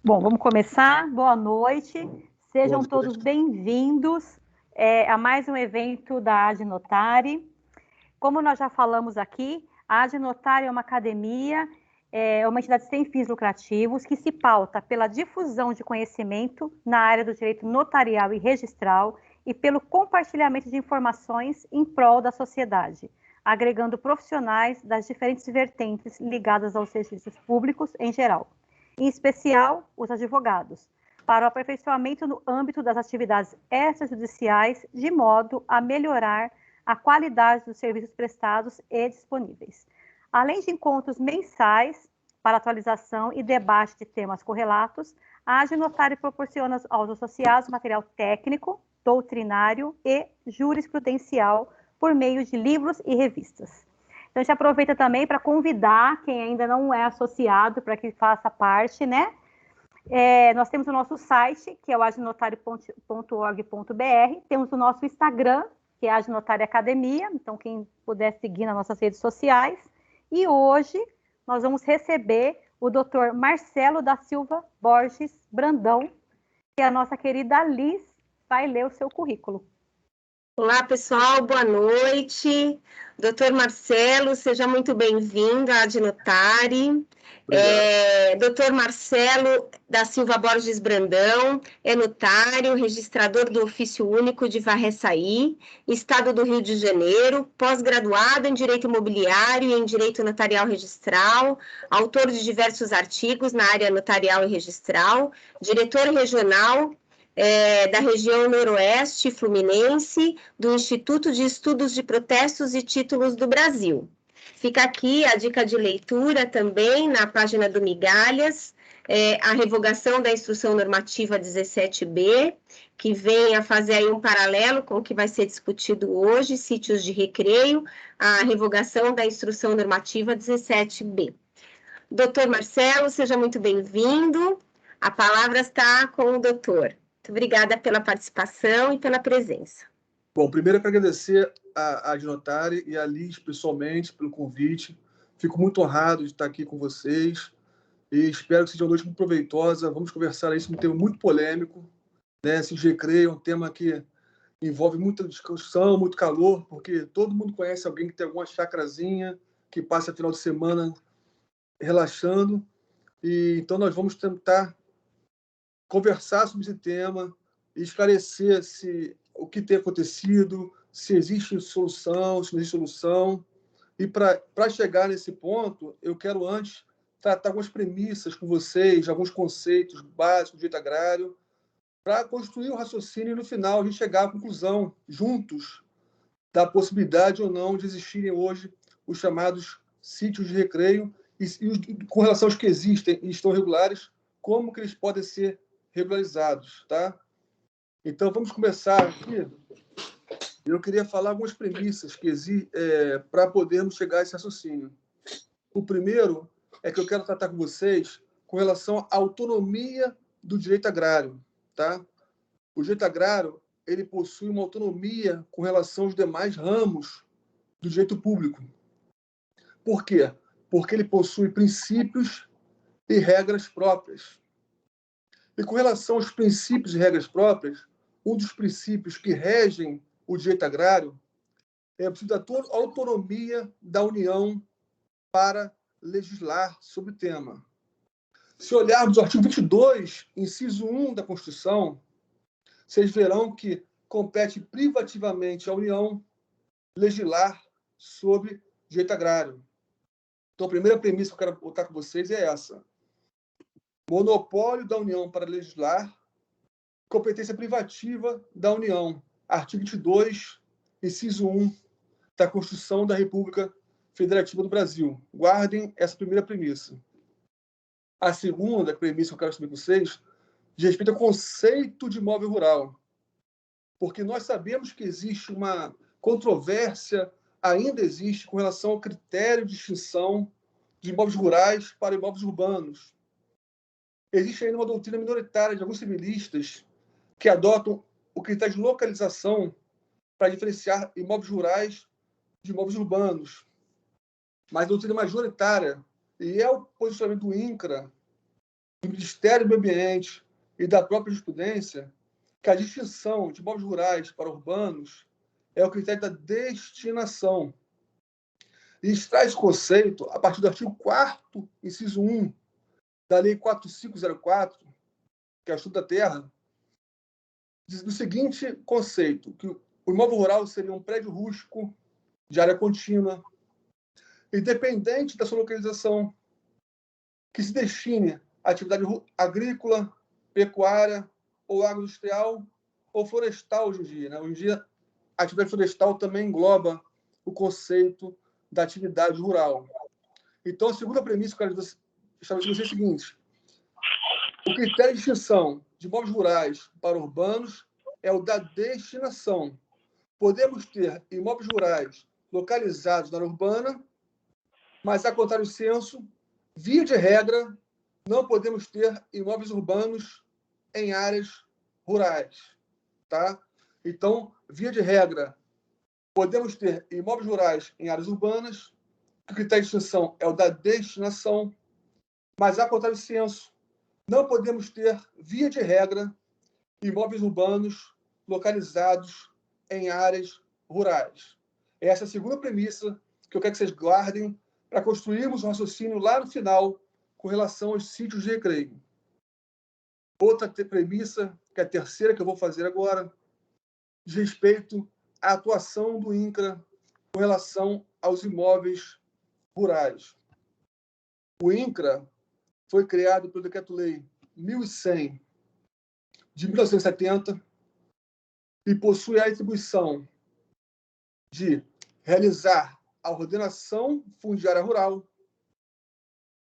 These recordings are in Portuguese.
Bom, vamos começar. Boa noite. Boa Sejam todos noite. bem-vindos a mais um evento da Adnotare. Como nós já falamos aqui, a Adnotare é uma academia, é uma entidade sem fins lucrativos que se pauta pela difusão de conhecimento na área do direito notarial e registral e pelo compartilhamento de informações em prol da sociedade, agregando profissionais das diferentes vertentes ligadas aos serviços públicos em geral, em especial os advogados, para o aperfeiçoamento no âmbito das atividades extrajudiciais, de modo a melhorar a qualidade dos serviços prestados e disponíveis. Além de encontros mensais para atualização e debate de temas correlatos, a Adnotare proporciona aos associados material técnico, doutrinário e jurisprudencial por meio de livros e revistas. Então, a gente aproveita também para convidar quem ainda não é associado para que faça parte, né? Nós temos o nosso site, que é o adnotario.org.br, temos o nosso Instagram, que é a Adnotare Academia, então quem puder seguir nas nossas redes sociais. E hoje nós vamos receber o Dr. Marcelo da Silva Borges Brandão, que a nossa querida Liz vai ler o seu currículo. Olá, pessoal, boa noite. Doutor Marcelo, seja muito bem-vindo à Adnotare. Doutor Marcelo da Silva Borges Brandão é notário, registrador do Ofício Único de Varre-Açaí, Estado do Rio de Janeiro, pós-graduado em Direito Imobiliário e em Direito Notarial Registral, autor de diversos artigos na área notarial e registral, diretor regional da região Noroeste Fluminense, do Instituto de Estudos de Protestos e Títulos do Brasil. Fica aqui a dica de leitura também na página do Migalhas, a revogação da Instrução Normativa 17B, que vem a fazer aí um paralelo com o que vai ser discutido hoje, sítios de recreio, a revogação da Instrução Normativa 17B. Doutor Marcelo, seja muito bem-vindo. A palavra está com o doutor. Muito obrigada pela participação e pela presença. Bom, primeiro eu quero agradecer a Adnotare e a Liz pessoalmente pelo convite. Fico muito honrado de estar aqui com vocês e espero que seja uma noite muito proveitosa. Vamos conversar aí sobre um tema muito polêmico, né? Esse recreio é um tema que envolve muita discussão, muito calor, porque todo mundo conhece alguém que tem alguma chacrazinha, que passa final de semana relaxando. E então nós vamos tentar conversar sobre esse tema e esclarecer o que tem acontecido, se existe solução, se não existe solução. E para chegar nesse ponto, eu quero antes tratar algumas premissas com vocês, alguns conceitos básicos do direito agrário, para construir o raciocínio e, no final, a gente chegar à conclusão, juntos, da possibilidade ou não de existirem hoje os chamados sítios de recreio e com relação aos que existem e estão regulares, como que eles podem ser regularizados, tá? Então, vamos começar aqui. Eu queria falar algumas premissas que para podermos chegar a esse raciocínio. O primeiro é que eu quero tratar com vocês com relação à autonomia do direito agrário, tá? O direito agrário, ele possui uma autonomia com relação aos demais ramos do direito público. Por quê? Porque ele possui princípios e regras próprias. E com relação aos princípios e regras próprias, um dos princípios que regem o direito agrário é a autonomia da União para legislar sobre o tema. Se olharmos o artigo 22, inciso 1 da Constituição, vocês verão que compete privativamente à União legislar sobre direito agrário. Então, a primeira premissa que eu quero botar com vocês é essa. Monopólio da União para legislar, competência privativa da União. Artigo 22, inciso 1 da Constituição da República Federativa do Brasil. Guardem essa primeira premissa. A segunda premissa que eu quero saber com vocês diz respeito ao conceito de imóvel rural. Porque nós sabemos que existe uma controvérsia, ainda existe, com relação ao critério de distinção de imóveis rurais para imóveis urbanos. Existe ainda uma doutrina minoritária de alguns civilistas que adotam o critério de localização para diferenciar imóveis rurais de imóveis urbanos. Mas a doutrina majoritária, e é o posicionamento do INCRA, do Ministério do Meio Ambiente e da própria jurisprudência que a distinção de imóveis rurais para urbanos é o critério da destinação. E extrai esse conceito a partir do artigo 4º, inciso 1, da Lei 4504, que é o Estudo da Terra, diz o seguinte conceito, que o imóvel rural seria um prédio rústico de área contínua, independente da sua localização, que se destine à atividade agrícola, pecuária, ou agroindustrial, ou florestal hoje em dia. Né? Hoje em dia, a atividade florestal também engloba o conceito da atividade rural. Então, a segunda premissa que eu quero estabelecer é o seguinte: o critério de distinção de imóveis rurais para urbanos é o da destinação. Podemos ter imóveis rurais localizados na área urbana, mas, a contrário do senso, via de regra, não podemos ter imóveis urbanos em áreas rurais. Tá? Então, via de regra, podemos ter imóveis rurais em áreas urbanas, que o critério de distinção é o da destinação, mas, a contrário do senso, não podemos ter, via de regra, imóveis urbanos localizados em áreas rurais. Essa é a segunda premissa que eu quero que vocês guardem para construirmos um raciocínio lá no final com relação aos sítios de recreio. Outra premissa, que é a terceira que eu vou fazer agora, diz respeito à atuação do INCRA com relação aos imóveis rurais. O INCRA foi criado pelo Decreto-Lei 1100 de 1970 e possui a atribuição de realizar a ordenação fundiária rural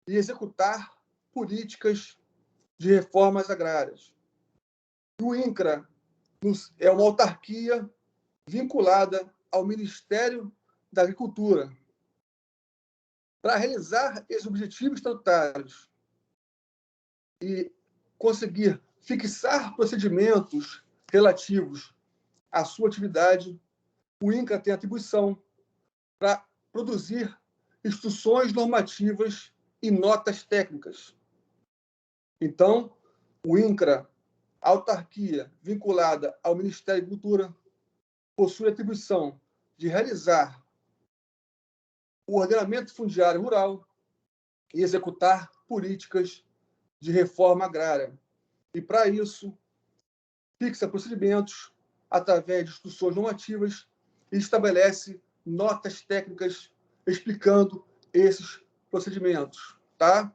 e executar políticas de reformas agrárias. O INCRA é uma autarquia vinculada ao Ministério da Agricultura. Para realizar esses objetivos estatutários e conseguir fixar procedimentos relativos à sua atividade, o INCRA tem atribuição para produzir instruções normativas e notas técnicas. Então, o INCRA, autarquia vinculada ao Ministério da Agricultura, possui a atribuição de realizar o ordenamento fundiário rural e executar políticas de reforma agrária. E, para isso, fixa procedimentos através de instruções normativas e estabelece notas técnicas explicando esses procedimentos. Tá?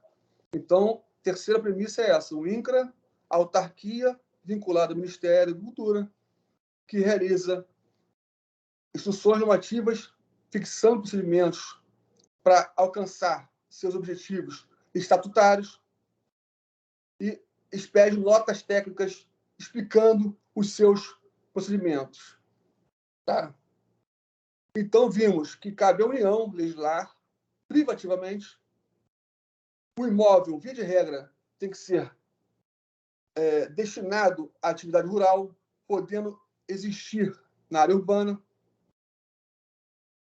Então, terceira premissa é essa: o INCRA, autarquia vinculada ao Ministério da Agricultura, que realiza instruções normativas, fixando procedimentos para alcançar seus objetivos estatutários e expede notas técnicas explicando os seus procedimentos. Tá? Então, vimos que cabe à União legislar privativamente. O imóvel, via de regra, tem que ser destinado à atividade rural, podendo existir na área urbana.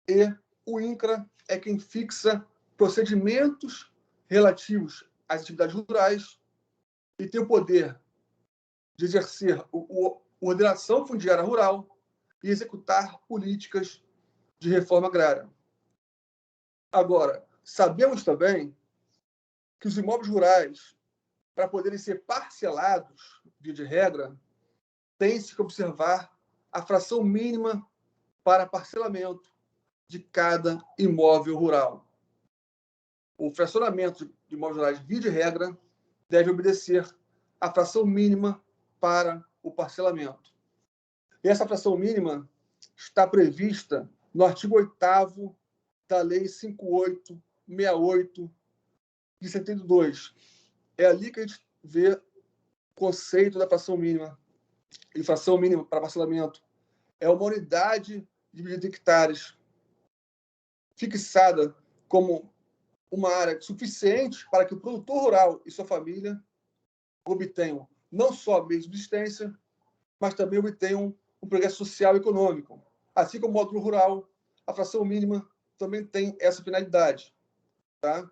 E o INCRA é quem fixa procedimentos relativos às atividades rurais e tem o poder de exercer a ordenação fundiária rural e executar políticas de reforma agrária. Agora, sabemos também que os imóveis rurais, para poderem ser parcelados, via de regra, tem-se que observar a fração mínima para parcelamento de cada imóvel rural. O fracionamento de imóveis rurais, via de regra, deve obedecer à fração mínima para o parcelamento. E essa fração mínima está prevista no artigo 8º da Lei 5868 de 72. É ali que a gente vê o conceito da fração mínima. E fração mínima para parcelamento é uma unidade dividida em hectares fixada como uma área suficiente para que o produtor rural e sua família obtenham não só meios de subsistência, mas também obtenham um progresso social e econômico. Assim como o módulo rural, a fração mínima também tem essa finalidade. Tá?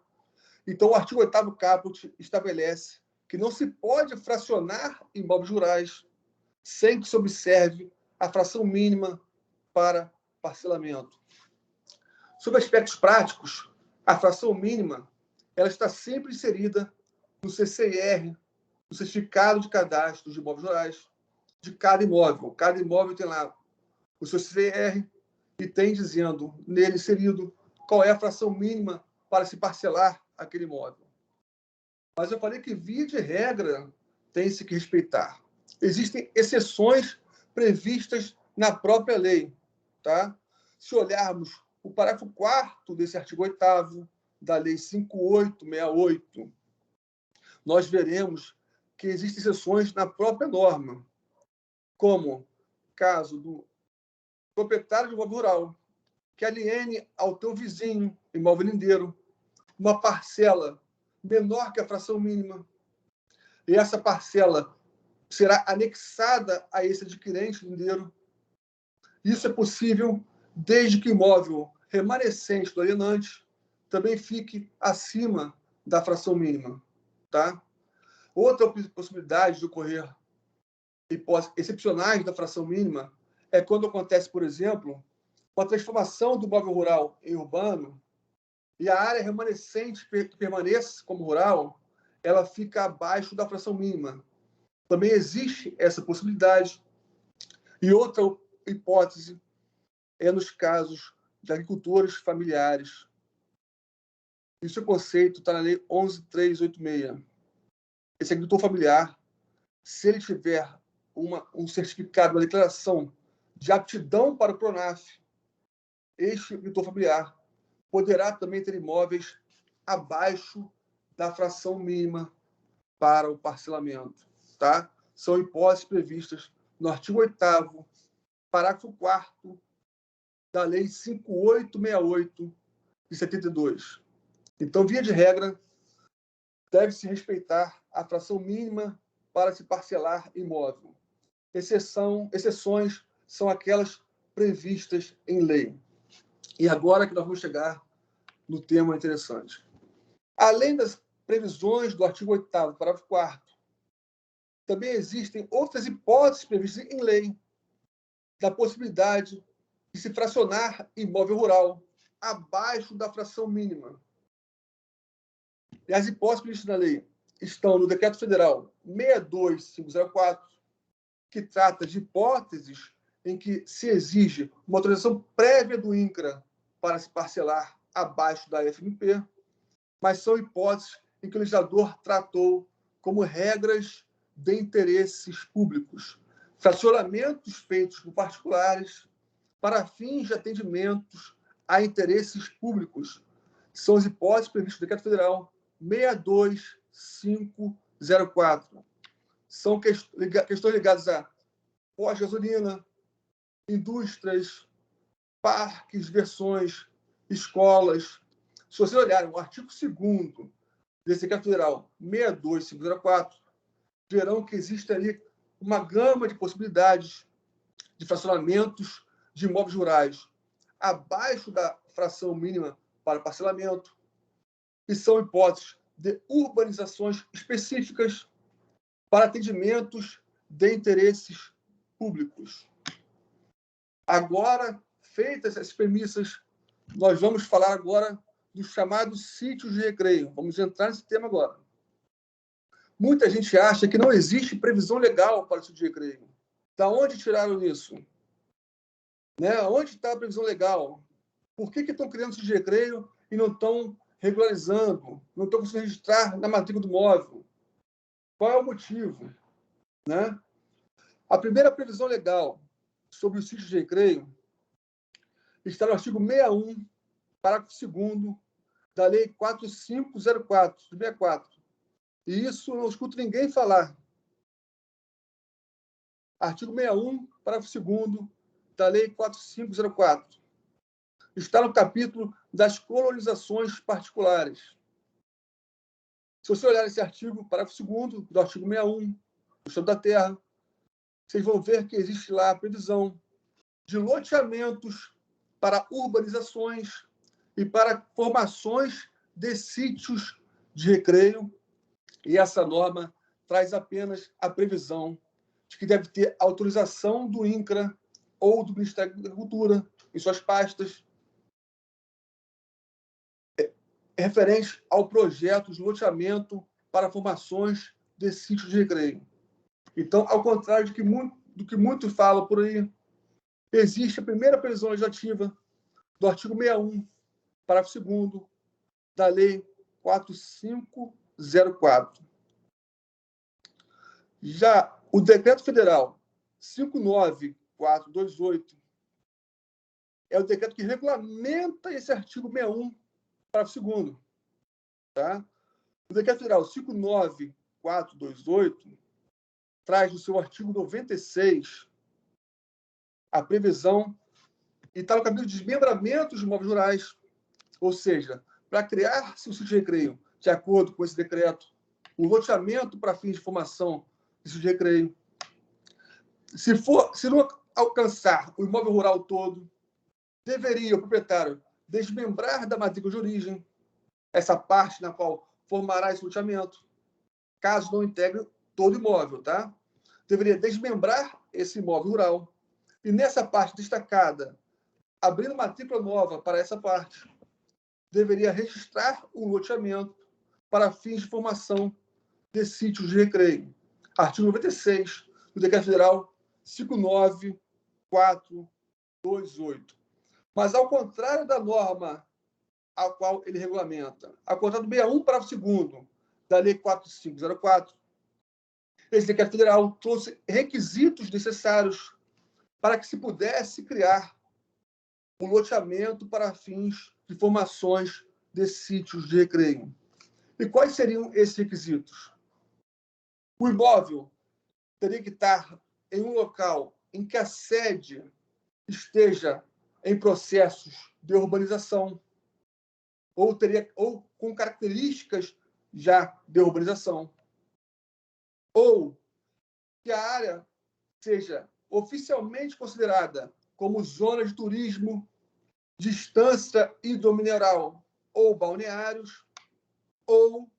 Então, o artigo 8º caput estabelece que não se pode fracionar imóveis rurais sem que se observe a fração mínima para parcelamento. Sobre aspectos práticos, a fração mínima ela está sempre inserida no CCIR, no Certificado de Cadastro de Imóveis Rurais, de cada imóvel. Cada imóvel tem lá o seu CCIR e tem dizendo, nele inserido, qual é a fração mínima para se parcelar aquele imóvel. Mas eu falei que, via de regra, tem-se que respeitar. Existem exceções previstas na própria lei. Tá? Se olharmos o parágrafo 4º desse artigo 8º da Lei 5868, nós veremos que existem exceções na própria norma, como caso do proprietário de imóvel rural, que aliene ao teu vizinho, imóvel lindeiro, uma parcela menor que a fração mínima, e essa parcela será anexada a esse adquirente lindeiro. Isso é possível desde que o imóvel remanescente do alienante também fique acima da fração mínima. Tá? Outra possibilidade de ocorrer hipóteses excepcionais da fração mínima é quando acontece, por exemplo, uma transformação do imóvel rural em urbano e a área remanescente que permanece como rural, ela fica abaixo da fração mínima. Também existe essa possibilidade. E outra hipótese é nos casos de agricultores familiares. Esse conceito está na Lei 11.386. Esse agricultor familiar, se ele tiver um certificado, uma declaração de aptidão para o PRONAF, este agricultor familiar poderá também ter imóveis abaixo da fração mínima para o parcelamento. Tá? São hipóteses previstas no artigo 8º, parágrafo 4º da Lei 5868 de 72. Então, via de regra, deve-se respeitar a fração mínima para se parcelar imóvel. Exceções são aquelas previstas em lei. E agora que nós vamos chegar no tema interessante. Além das previsões do artigo 8º, parágrafo 4º, também existem outras hipóteses previstas em lei da possibilidade de se fracionar imóvel rural abaixo da fração mínima. E as hipóteses previstas na lei estão no Decreto Federal 62504, que trata de hipóteses em que se exige uma autorização prévia do INCRA para se parcelar abaixo da FMP, mas são hipóteses em que o legislador tratou como regras de interesses públicos, fracionamentos feitos por particulares para fins de atendimentos a interesses públicos. São as hipóteses previstas no Decreto Federal 62504. São questões ligadas a pós-gasolina, indústrias, parques, diversões, escolas. Se vocês olharem o artigo 2º desse Decreto Federal 62504, verão que existe ali uma gama de possibilidades de fracionamentos de imóveis rurais abaixo da fração mínima para parcelamento, e são hipóteses de urbanizações específicas para atendimentos de interesses públicos. Agora, feitas essas premissas, nós vamos falar agora dos chamados sítios de recreio. Vamos entrar nesse tema agora. Muita gente acha que não existe previsão legal para o sítio de recreio. Da onde tiraram isso? Né? Onde está a previsão legal? Por que estão criando sítio de recreio e não estão regularizando, não estão conseguindo registrar na matrícula do imóvel? Qual é o motivo? Né? A primeira previsão legal sobre os sítios de recreio está no artigo 61, parágrafo 2º da Lei 4504, de 64. E isso eu não escuto ninguém falar. Artigo 61, parágrafo 2º da Lei 4504. Está no capítulo das colonizações particulares. Se você olhar esse artigo, parágrafo 2º do artigo 61, do Estado da Terra, vocês vão ver que existe lá a previsão de loteamentos para urbanizações e para formações de sítios de recreio, e essa norma traz apenas a previsão de que deve ter autorização do INCRA ou do Ministério da Agricultura em suas pastas referente ao projeto de loteamento para formações de sítios de recreio. Então, ao contrário do que muitos falam por aí, existe a primeira previsão legislativa do artigo 61, parágrafo 2º, da Lei 4504. Já o Decreto Federal 59428 é o decreto que regulamenta esse artigo 61, parágrafo 2º. Tá? O Decreto Federal 59428 traz no seu artigo 96 a previsão e está no capítulo de desmembramento de imóveis rurais, ou seja, para criar-se um sítio de recreio, de acordo com esse decreto, o loteamento para fins de formação de sítio de recreio. Se não alcançar o imóvel rural todo, deveria o proprietário desmembrar da matrícula de origem essa parte na qual formará esse loteamento, caso não integre todo o imóvel, tá? Deveria desmembrar esse imóvel rural e nessa parte destacada, abrindo matrícula nova para essa parte, deveria registrar o loteamento para fins de formação de sítios de recreio. Artigo 96 do Decreto Federal 59428. Mas, ao contrário da norma a qual ele regulamenta, ao contrário do 61, parágrafo 2º da Lei 4504, esse Decreto Federal trouxe requisitos necessários para que se pudesse criar um loteamento para fins de formações de sítios de recreio. E quais seriam esses requisitos? O imóvel teria que estar em um local em que a sede esteja em processos de urbanização, ou com características já de urbanização, ou que a área seja oficialmente considerada como zona de turismo, de estância hidromineral ou balneários, ou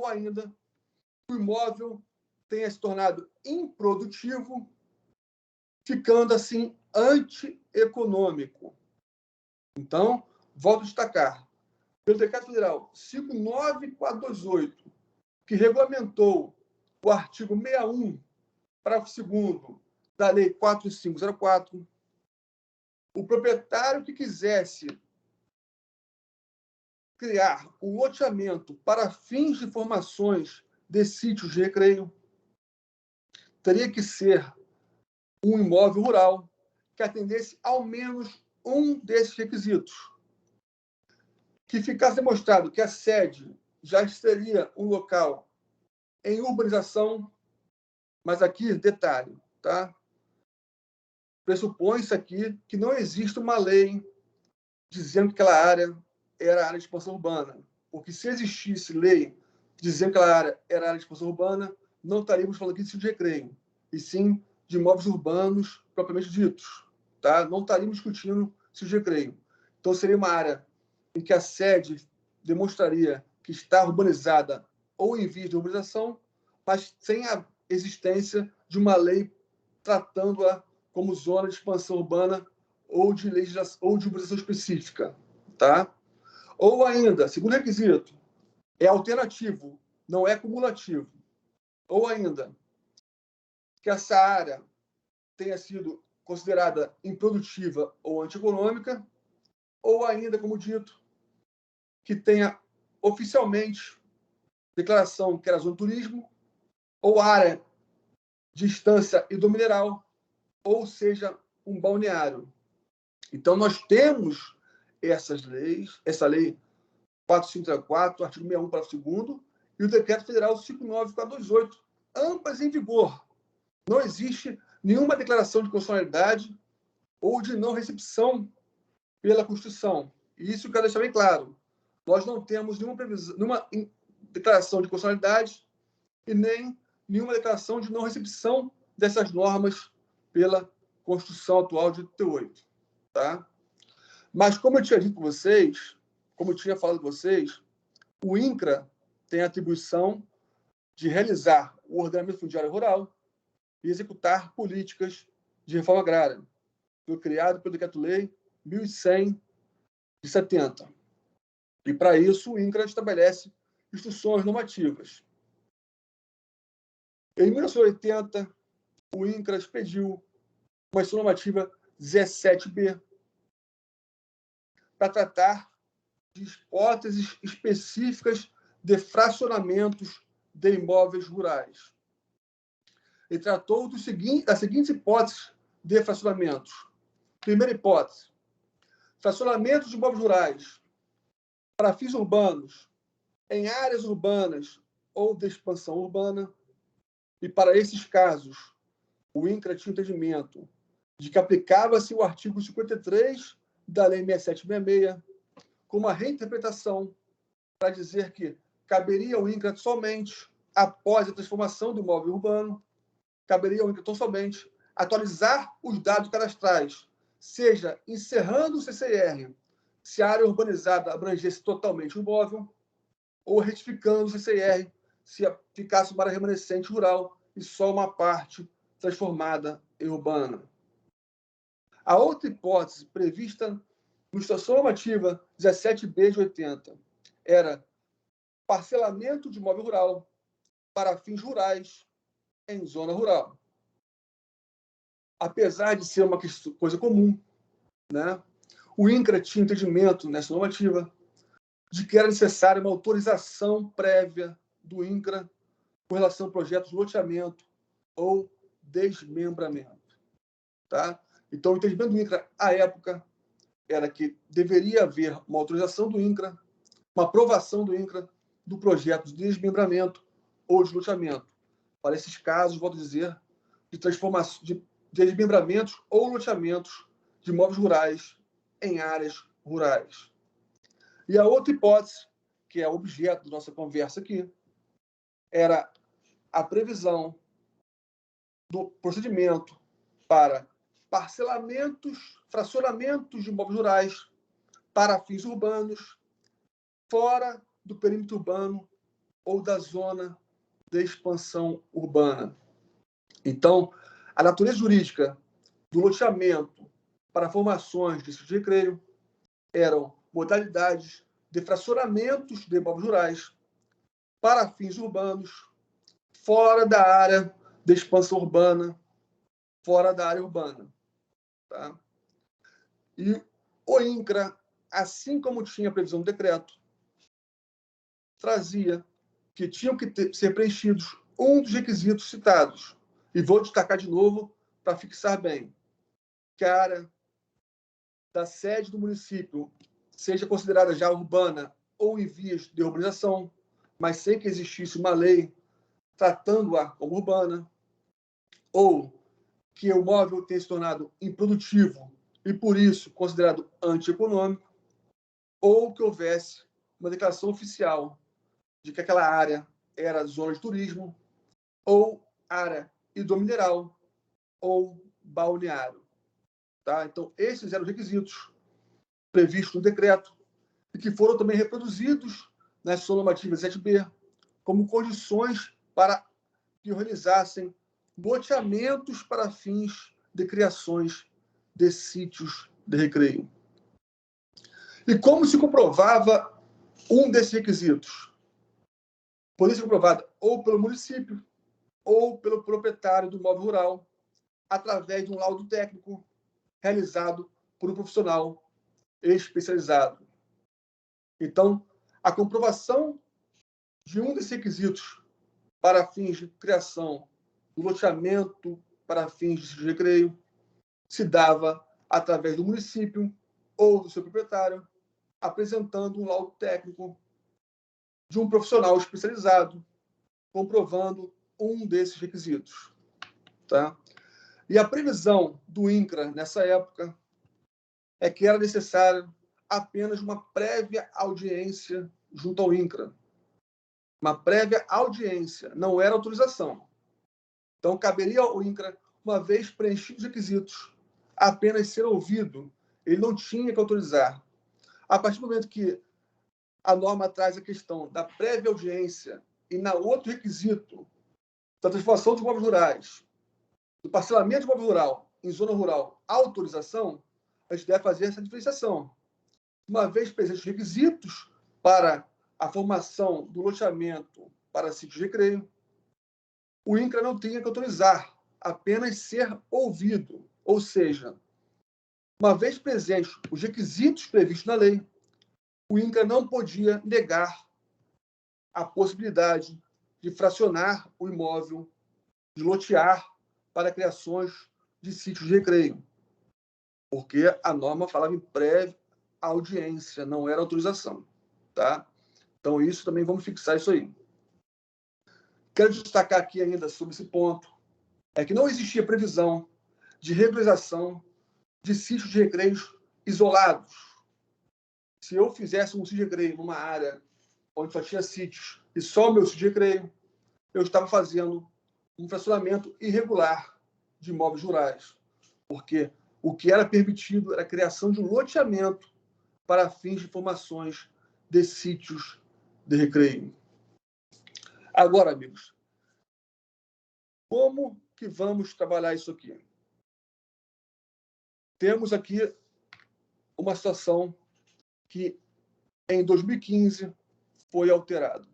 ainda o imóvel tenha se tornado improdutivo, ficando assim antieconômico. Então, volto a destacar, pelo Decreto Federal 59428, que regulamentou o artigo 61, parágrafo 2º da Lei 4504, o proprietário que quisesse criar um loteamento para fins de formações de sítios de recreio teria que ser um imóvel rural que atendesse ao menos um desses requisitos. Que ficasse demonstrado que a sede já seria um local em urbanização, mas aqui, detalhe, tá? Pressupõe-se aqui que não existe uma lei dizendo que aquela área era área de expansão urbana, porque se existisse lei dizendo que aquela área era área de expansão urbana, não estaríamos falando aqui de sítio de recreio, e sim de imóveis urbanos propriamente ditos, tá? Não estaríamos discutindo sítio de recreio. Então, seria uma área em que a sede demonstraria que está urbanizada ou em vias de urbanização, mas sem a existência de uma lei tratando-a como zona de expansão urbana ou de legislação ou de urbanização específica, tá? Ou ainda, segundo requisito, é alternativo, não é cumulativo. Ou ainda, que essa área tenha sido considerada improdutiva ou antieconômica, ou ainda, como dito, que tenha oficialmente declaração que era zona de turismo, ou área de estância hidromineral, ou seja, um balneário. Então, nós temos essas leis, essa lei 4504, artigo 61, parágrafo 2º, e o Decreto Federal 59428, ambas em vigor. Não existe nenhuma declaração de constitucionalidade ou de não recepção pela Constituição. E isso eu quero deixar bem claro. Nós não temos nenhuma declaração de constitucionalidade e nem nenhuma declaração de não recepção dessas normas pela Constituição atual de 88. Tá? Mas, como eu tinha dito para vocês, como eu tinha falado com vocês, o INCRA tem a atribuição de realizar o ordenamento fundiário rural e executar políticas de reforma agrária. Foi criado pelo Decreto-Lei 1100 de 70. E, para isso, o INCRA estabelece instruções normativas. Em 1980, o INCRA expediu uma instrução normativa 17B para tratar de hipóteses específicas de fracionamentos de imóveis rurais. Ele tratou das seguintes hipóteses de fracionamentos. Primeira hipótese: fracionamentos de imóveis rurais para fins urbanos, em áreas urbanas ou de expansão urbana. E, para esses casos, o INCRA tinha entendimento de que aplicava-se o artigo 53 da Lei 6766, com uma reinterpretação para dizer que caberia ao INCRA somente, após a transformação do imóvel urbano, caberia ao INCRA tão somente atualizar os dados cadastrais, seja encerrando o CCR, se a área urbanizada abrangesse totalmente o imóvel, ou retificando o CCR, se ficasse uma área remanescente rural e só uma parte transformada em urbana. A outra hipótese prevista na Instrução Normativa 17B de 80 era parcelamento de imóvel rural para fins rurais em zona rural. Apesar de ser uma coisa comum, né, o INCRA tinha entendimento nessa normativa de que era necessária uma autorização prévia do INCRA com relação a projetos de loteamento ou desmembramento. Tá? Então, o entendimento do INCRA, à época, era que deveria haver uma autorização do INCRA, uma aprovação do INCRA do projeto de desmembramento ou de loteamento. Para esses casos, volto a dizer, de transformação, de desmembramentos ou loteamentos de imóveis rurais em áreas rurais. E a outra hipótese, que é objeto da nossa conversa aqui, era a previsão do procedimento para parcelamentos, fracionamentos de imóveis rurais para fins urbanos, fora do perímetro urbano ou da zona de expansão urbana. Então, a natureza jurídica do loteamento para formações de sítio de recreio eram modalidades de fracionamentos de imóveis rurais para fins urbanos, fora da área de expansão urbana, fora da área urbana. Tá? E o INCRA, assim como tinha a previsão do decreto, trazia que tinham que ser preenchidos um dos requisitos citados. E vou destacar de novo para fixar bem, que a área da sede do município seja considerada já urbana ou em vias de urbanização, mas sem que existisse uma lei tratando-a como urbana, ou que o imóvel tenha se tornado improdutivo e, por isso, considerado antieconômico, ou que houvesse uma declaração oficial de que aquela área era zona de turismo, ou área hidromineral, ou balneário. Tá? Então, esses eram os requisitos previstos no decreto e que foram também reproduzidos na Instrução Normativa 7B como condições para que realizassem loteamentos para fins de criações de sítios de recreio. E como se comprovava um desses requisitos? Poderia ser comprovado ou pelo município ou pelo proprietário do imóvel rural, através de um laudo técnico realizado por um profissional especializado. Então, a comprovação de um desses requisitos para fins de criação do loteamento para fins de recreio se dava através do município ou do seu proprietário, apresentando um laudo técnico de um profissional especializado, comprovando um desses requisitos. Tá? E a previsão do INCRA, nessa época, é que era necessário apenas uma prévia audiência junto ao INCRA. Uma prévia audiência, não era autorização. Então, caberia ao INCRA, uma vez preenchidos os requisitos, apenas ser ouvido. Ele não tinha que autorizar. A partir do momento que a norma traz a questão da prévia audiência e, na outro requisito, da transformação de imóveis rurais, do parcelamento de imóvel rural em zona rural, autorização, a gente deve fazer essa diferenciação. Uma vez presentes os requisitos para a formação do loteamento para sítios de recreio, o INCRA não tinha que autorizar, apenas ser ouvido. Ou seja, uma vez presentes os requisitos previstos na lei, o INCRA não podia negar a possibilidade de fracionar o imóvel, de lotear para criações de sítios de recreio, porque a norma falava em prévia audiência, não era autorização, tá? Então, isso também vamos fixar isso aí. Quero destacar aqui ainda sobre esse ponto, é que não existia previsão de regularização de sítios de recreios isolados. Se eu fizesse um sítio de recreio numa área onde só tinha sítios e só o meu sítio de recreio, eu estava fazendo um fracionamento irregular de imóveis rurais, porque o que era permitido era a criação de um loteamento para fins de formações de sítios de recreio. Agora, amigos, como que vamos trabalhar isso aqui? Temos aqui uma situação que, em 2015, foi alterada.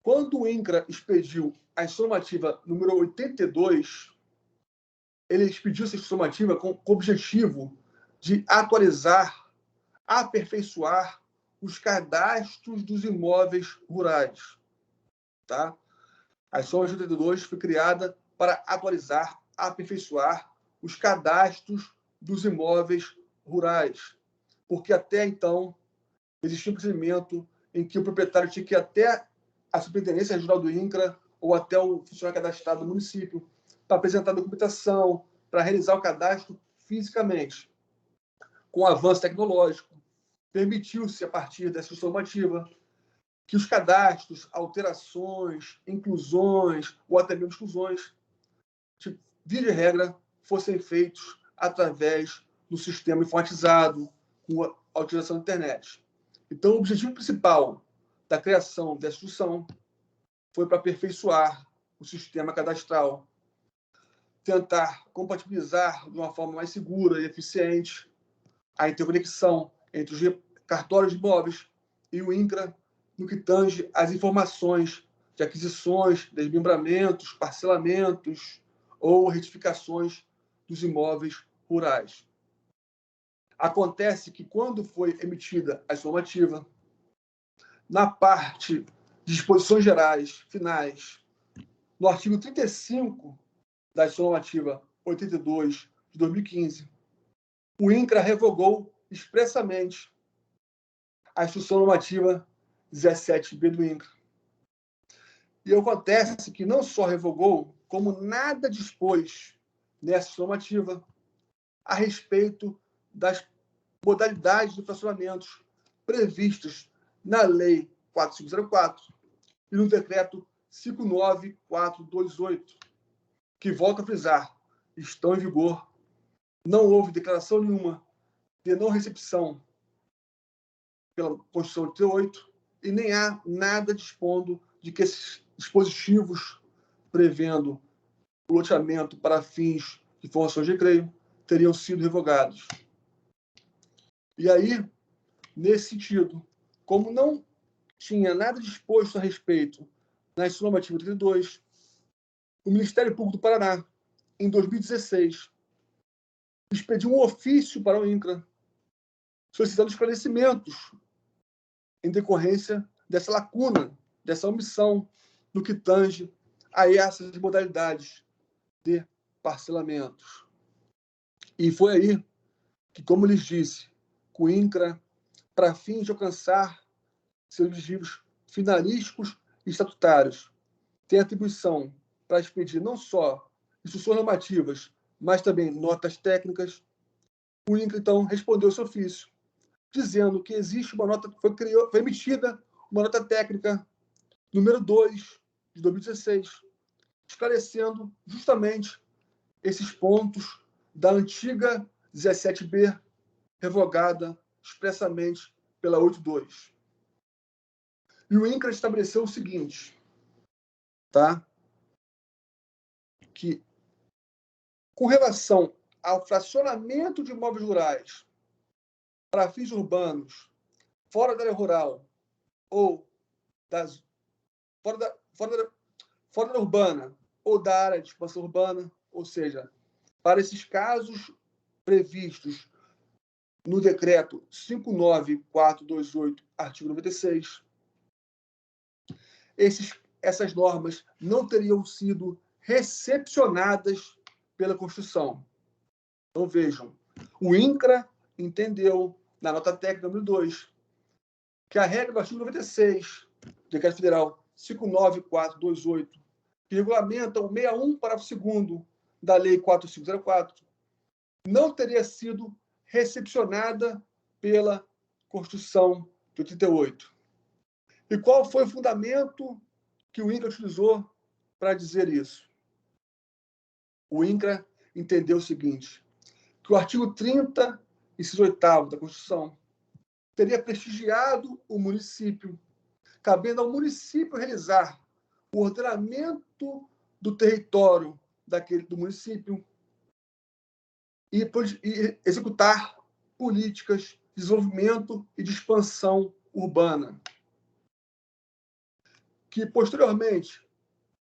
Quando o INCRA expediu a instrução normativa número 82, ele expediu essa instrução normativa com o objetivo de atualizar, aperfeiçoar os cadastros dos imóveis rurais. Tá? A instrução 82 foi criada para atualizar, aperfeiçoar os cadastros dos imóveis rurais, porque até então existia um procedimento em que o proprietário tinha que ir até a Superintendência Regional do INCRA ou até o funcionário cadastrado do município para apresentar a documentação, para realizar o cadastro fisicamente. Com o avanço tecnológico, permitiu-se, a partir dessa instrução normativa, que os cadastros, alterações, inclusões ou até mesmo exclusões, via de regra, fossem feitos através do sistema informatizado, com a utilização da internet. Então, o objetivo principal da criação dessa instrução foi para aperfeiçoar o sistema cadastral, tentar compatibilizar de uma forma mais segura e eficiente a interconexão entre os cartórios de imóveis e o INCRA no que tange às informações de aquisições, desmembramentos, parcelamentos ou retificações dos imóveis rurais. Acontece que, quando foi emitida a normativa, na parte de disposições gerais finais, no artigo 35 da normativa 82 de 2015, o INCRA revogou expressamente a instrução normativa 17B do INCRA. E acontece que não só revogou, como nada dispôs nessa normativa a respeito das modalidades de fracionamentos previstas na Lei 4504 e no Decreto 59428, que, volto a frisar, estão em vigor. Não houve declaração nenhuma de não recepção pela Constituição de 38 e nem há nada dispondo de que esses dispositivos prevendo o loteamento para fins de formações de recreio teriam sido revogados. E aí, nesse sentido, como não tinha nada disposto a respeito na instrução normativa 32, o Ministério Público do Paraná, em 2016, expediu um ofício para o INCRA solicitando esclarecimentos em decorrência dessa lacuna, dessa omissão no que tange a essas modalidades de parcelamentos. E foi aí que, como lhes disse, o INCRA, para fins de alcançar seus objetivos finalísticos e estatutários, tem atribuição para expedir não só instruções normativas, mas também notas técnicas. O INCRA, então, respondeu esse ofício, dizendo que existe uma nota, foi emitida uma nota técnica número 2 de 2016, esclarecendo justamente esses pontos da antiga 17B, revogada expressamente pela 82. E o INCRA estabeleceu o seguinte: tá? Que, com relação ao fracionamento de imóveis rurais para fins urbanos, fora da área rural, ou fora da urbana, ou da área de expansão urbana, ou seja, para esses casos previstos no decreto 59428, artigo 96, essas normas não teriam sido recepcionadas pela Constituição. Então, vejam, o INCRA entendeu, na nota técnica número 2, que a regra do artigo 96, do Decreto Federal 59428, que regulamenta o 61, parágrafo 2º da Lei 4504, não teria sido recepcionada pela Constituição de 88. E qual foi o fundamento que o INCRA utilizou para dizer isso? O INCRA entendeu o seguinte, que o artigo 30, inciso 8º da Constituição, teria prestigiado o município, cabendo ao município realizar o ordenamento do território do município e executar políticas de desenvolvimento e de expansão urbana. Que, posteriormente,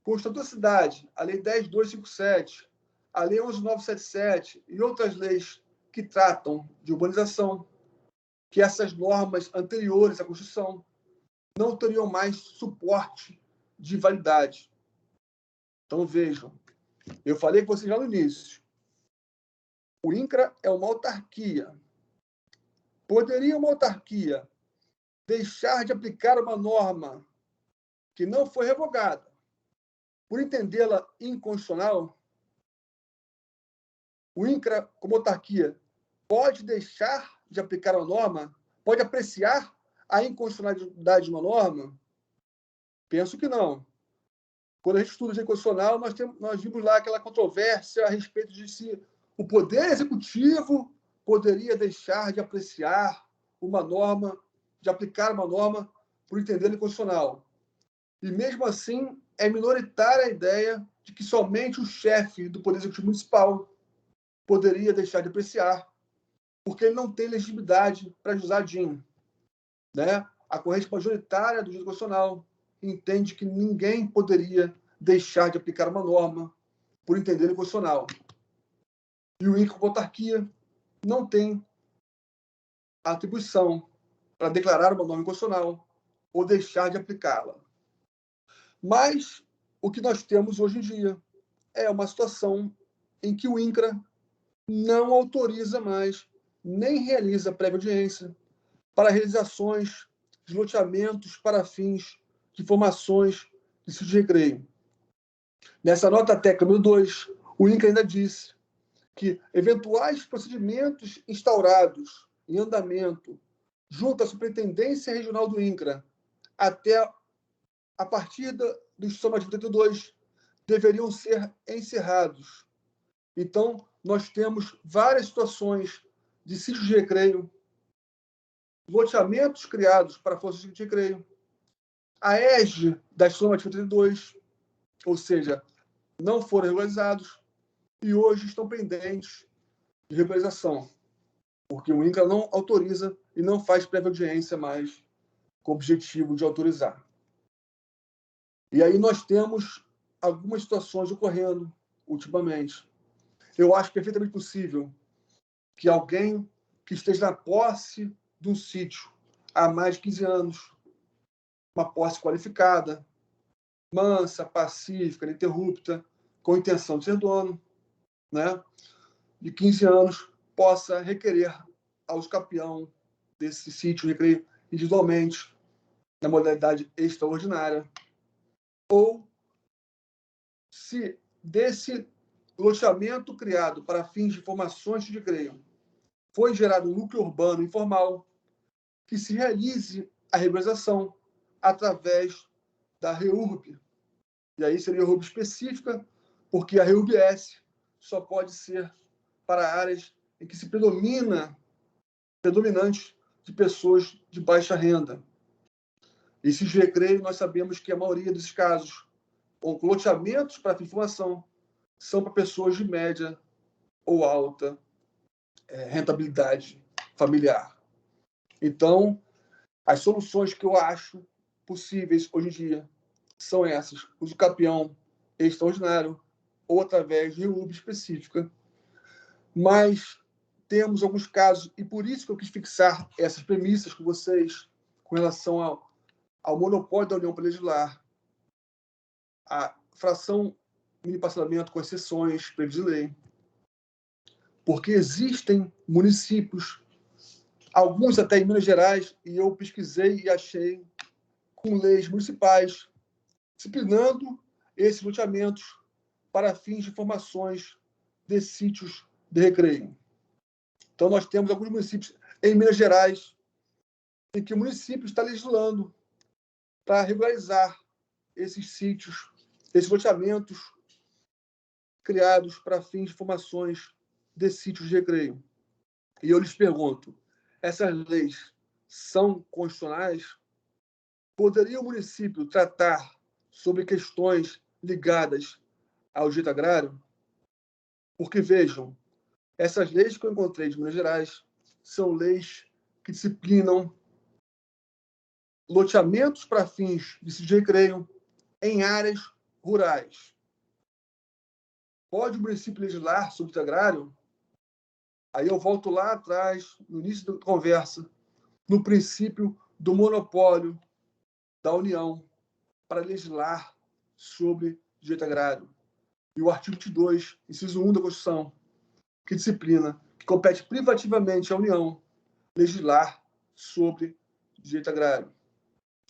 com o Estatuto da Cidade, a Lei 10.257, a Lei 11.977 e outras leis que tratam de urbanização, que essas normas anteriores à Constituição não teriam mais suporte de validade. Então, vejam, eu falei com vocês já no início, o INCRA é uma autarquia. Poderia uma autarquia deixar de aplicar uma norma que não foi revogada por entendê-la inconstitucional? O INCRA, como autarquia, pode deixar de aplicar uma norma? Pode apreciar a inconstitucionalidade de uma norma? Penso que não. Quando a gente estuda o direito constitucional, nós vimos lá aquela controvérsia a respeito de se o Poder Executivo poderia deixar de apreciar uma norma, de aplicar uma norma por entender inconstitucional. E, mesmo assim, é minoritária a ideia de que somente o chefe do Poder Executivo Municipal poderia deixar de apreciar, porque ele não tem legitimidade para usar DIN. Né? A corrente majoritária do direito constitucional entende que ninguém poderia deixar de aplicar uma norma por entender inconstitucional. E o INCRA, como autarquia, não tem atribuição para declarar uma norma inconstitucional ou deixar de aplicá-la. Mas o que nós temos hoje em dia é uma situação em que o INCRA não autoriza mais, nem realiza prévia audiência para realizações de loteamentos para fins de formações de sítio de recreio. Nessa nota técnica número 2, o INCRA ainda disse que eventuais procedimentos instaurados em andamento junto à Superintendência Regional do INCRA até a partir do Instituto 82 deveriam ser encerrados. Então, nós temos várias situações de sítios de recreio, loteamentos criados para forças de recreio, a égide da Instituto 82, ou seja, não foram regularizados e hoje estão pendentes de regularização, porque o INCRA não autoriza e não faz prévia audiência mais com o objetivo de autorizar. E aí nós temos algumas situações ocorrendo ultimamente. Eu acho perfeitamente possível que alguém que esteja na posse de um sítio há mais de 15 anos, uma posse qualificada, mansa, pacífica, ininterrupta, com intenção de ser dono, né, de 15 anos, possa requerer ao escapião desse sítio recreio individualmente, na modalidade extraordinária, ou se desse loteamento criado para fins de formações de recreio foi gerado um núcleo urbano informal, que se realize a regularização através da REURB. E aí seria a REURB específica, porque a REURB-S só pode ser para áreas em que se predominante de pessoas de baixa renda. Esses recreios, nós sabemos que a maioria desses casos ou loteamentos para fins de formação são para pessoas de média ou alta rentabilidade familiar. Então, as soluções que eu acho possíveis hoje em dia são essas: uso capião extraordinário ou através de REURB específica. Mas temos alguns casos, e por isso que eu quis fixar essas premissas com vocês com relação ao monopólio da União para legislar, a fração mini parcelamento com exceções previstas em lei, porque existem municípios, alguns até em Minas Gerais, e eu pesquisei e achei, com leis municipais, disciplinando esses loteamentos para fins de formações de sítios de recreio. Então, nós temos alguns municípios em Minas Gerais em que o município está legislando para regularizar esses sítios, esses loteamentos criados para fins de formações de sítios de recreio. E eu lhes pergunto, essas leis são constitucionais? Poderia o município tratar sobre questões ligadas ao direito agrário? Porque, vejam, essas leis que eu encontrei de Minas Gerais são leis que disciplinam loteamentos para fins de sítios de recreio em áreas rurais. Pode o município legislar sobre o direito agrário? Aí eu volto lá atrás, no início da conversa, no princípio do monopólio da União para legislar sobre direito agrário. E o artigo 22, inciso 1 da Constituição, que disciplina, que compete privativamente à União legislar sobre direito agrário.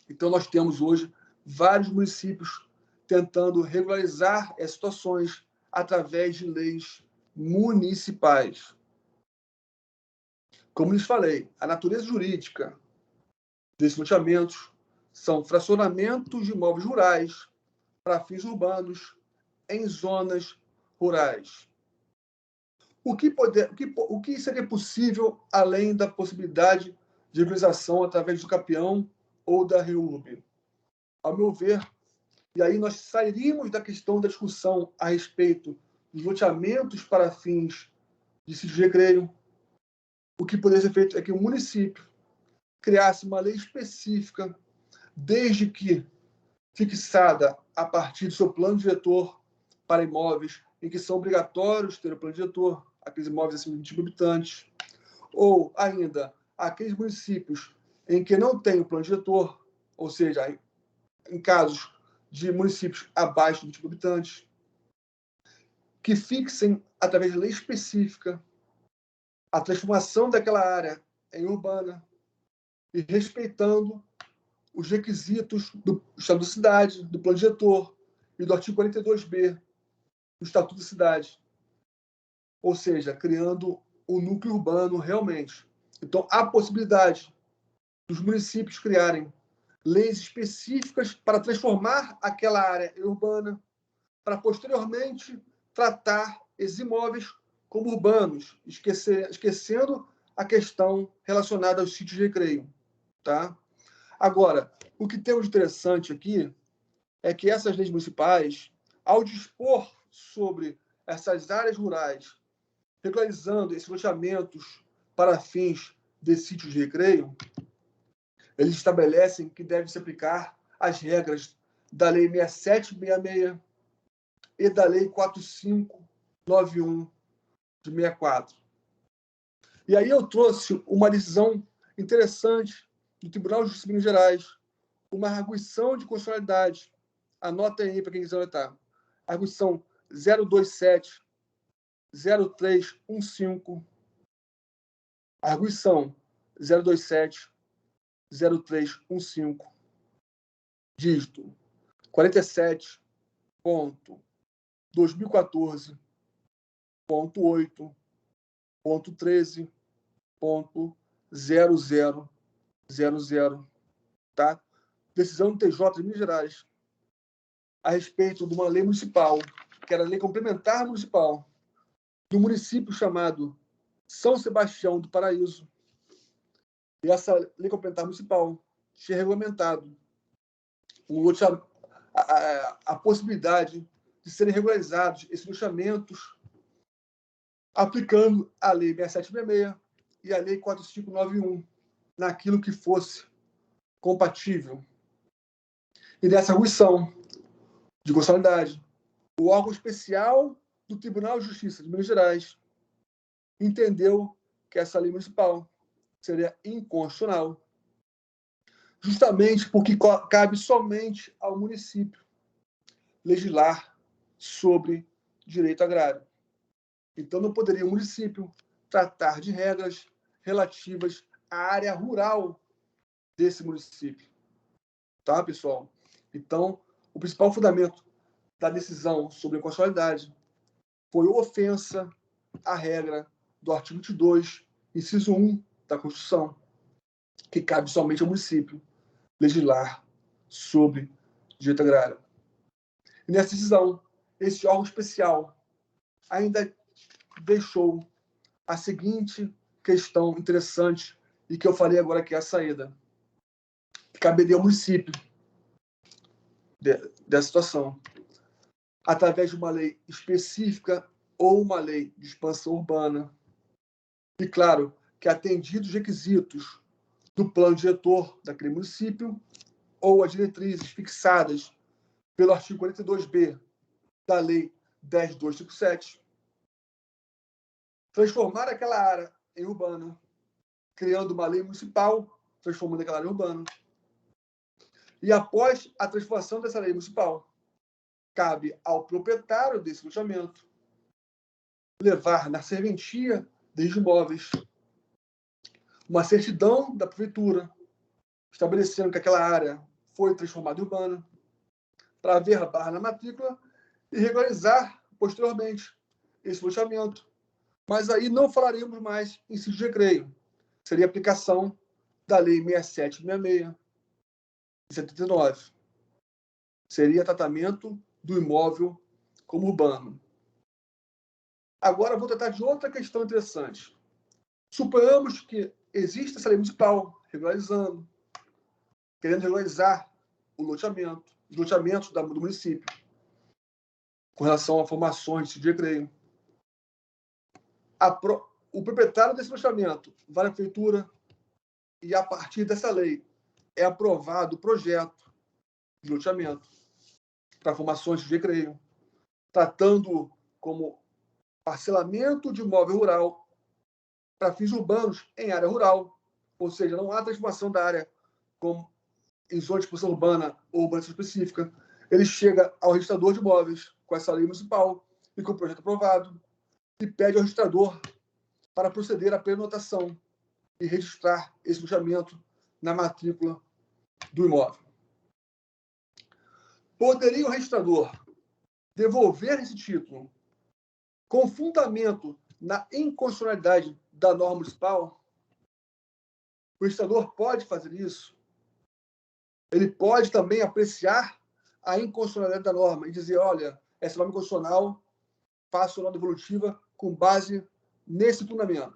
Então, nós temos hoje vários municípios tentando regularizar essas situações através de leis municipais. Como lhes falei, a natureza jurídica desses loteamentos são fracionamentos de imóveis rurais para fins urbanos em zonas rurais. O que seria possível além da possibilidade de regularização através do capião ou da REURB? Ao meu ver, e aí nós sairíamos da questão da discussão a respeito dos loteamentos para fins de sítios de recreio. O que poderia ser feito é que o município criasse uma lei específica, desde que fixada a partir do seu plano diretor para imóveis em que são obrigatórios ter o plano diretor, aqueles imóveis acima de 20 mil habitantes, ou ainda aqueles municípios em que não tem o plano diretor, ou seja, em casos de municípios abaixo de 20 mil habitantes, que fixem, através de lei específica, a transformação daquela área em urbana e respeitando os requisitos do Estatuto da Cidade, do Plano Diretor e do artigo 42b do Estatuto da Cidade. Ou seja, criando o núcleo urbano realmente. Então, há possibilidade dos municípios criarem leis específicas para transformar aquela área urbana, para posteriormente tratar esses imóveis como urbanos, esquecendo a questão relacionada aos sítios de recreio. Tá? Agora, o que temos de interessante aqui é que essas leis municipais, ao dispor sobre essas áreas rurais, regularizando esses loteamentos para fins de sítios de recreio, eles estabelecem que deve se aplicar as regras da Lei 6766 e da Lei 4591 de 64. E aí eu trouxe uma decisão interessante do Tribunal de Justiça de Minas Gerais, uma arguição de constitucionalidade. Anotem aí para quem quiser anotar. Arguição 027-0315. Arguição 027-0315. Dígito 47.2014.8.13.0000. Tá? Decisão do TJ de Minas Gerais a respeito de uma lei municipal, que era a lei complementar municipal, do município chamado São Sebastião do Paraíso. E essa lei complementar municipal tinha regulamentado a possibilidade de serem regularizados esses loteamentos aplicando a Lei 6766 e a Lei 4591 naquilo que fosse compatível. E nessa arguição de constitucionalidade, o órgão especial do Tribunal de Justiça de Minas Gerais entendeu que essa lei municipal seria inconstitucional, justamente porque cabe somente ao município legislar sobre direito agrário. Então, não poderia o município tratar de regras relativas à área rural desse município. Tá, pessoal? Então, o principal fundamento da decisão sobre a inconstitucionalidade foi ofensa à regra do artigo 22, inciso 1 da Constituição, que cabe somente ao município legislar sobre direito agrário. E nessa decisão, esse órgão especial ainda deixou a seguinte questão interessante e que eu falei agora que é a saída. Caberia ao município dessa situação, através de uma lei específica ou uma lei de expansão urbana. E, claro, que atendidos os requisitos do plano diretor daquele município ou as diretrizes fixadas pelo artigo 42b da Lei 10.257, transformar aquela área em urbana, criando uma lei municipal, transformando aquela área em urbana. E após a transformação dessa lei municipal, cabe ao proprietário desse loteamento levar na serventia dos imóveis uma certidão da prefeitura estabelecendo que aquela área foi transformada em urbana, para averbar na matrícula e regularizar posteriormente esse loteamento. Mas aí não falaremos mais em sítio de recreio. Seria aplicação da Lei 6766 de 79. Seria tratamento do imóvel como urbano. Agora vou tratar de outra questão interessante. Suponhamos que existe essa lei municipal regularizando, querendo regularizar o loteamento, os loteamentos do município, com relação a formações de recreio. O proprietário desse loteamento vai à prefeitura e, a partir dessa lei, é aprovado o projeto de loteamento para formações de recreio, tratando como parcelamento de imóvel rural para fins urbanos em área rural, ou seja, não há transformação da área como em zona de expansão urbana ou urbanização específica. Ele chega ao registrador de imóveis com essa lei municipal e com o projeto aprovado e pede ao registrador para proceder à prenotação e registrar esse loteamento na matrícula do imóvel. Poderia o registrador devolver esse título com fundamento na inconstitucionalidade da norma municipal? O registrador pode fazer isso? Ele pode também apreciar a inconstitucionalidade da norma e dizer, olha, essa norma inconstitucional, faço a nota devolutiva com base nesse fundamento.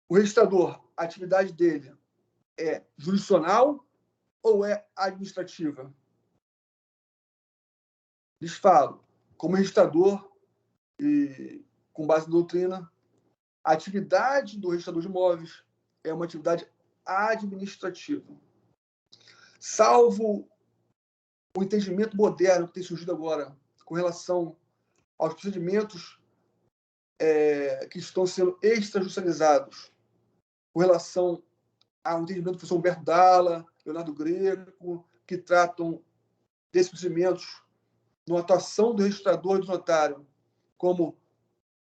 O registrador, a atividade dele é jurisdicional ou é administrativa? Lhes falo, como registrador e com base na doutrina, a atividade do registrador de imóveis é uma atividade administrativa. Salvo o entendimento moderno que tem surgido agora com relação aos procedimentos que estão sendo extrajudicializados, com relação ao entendimento do professor Humberto Dalla, Leonardo Greco, que tratam desses procedimentos na atuação do registrador e do notário como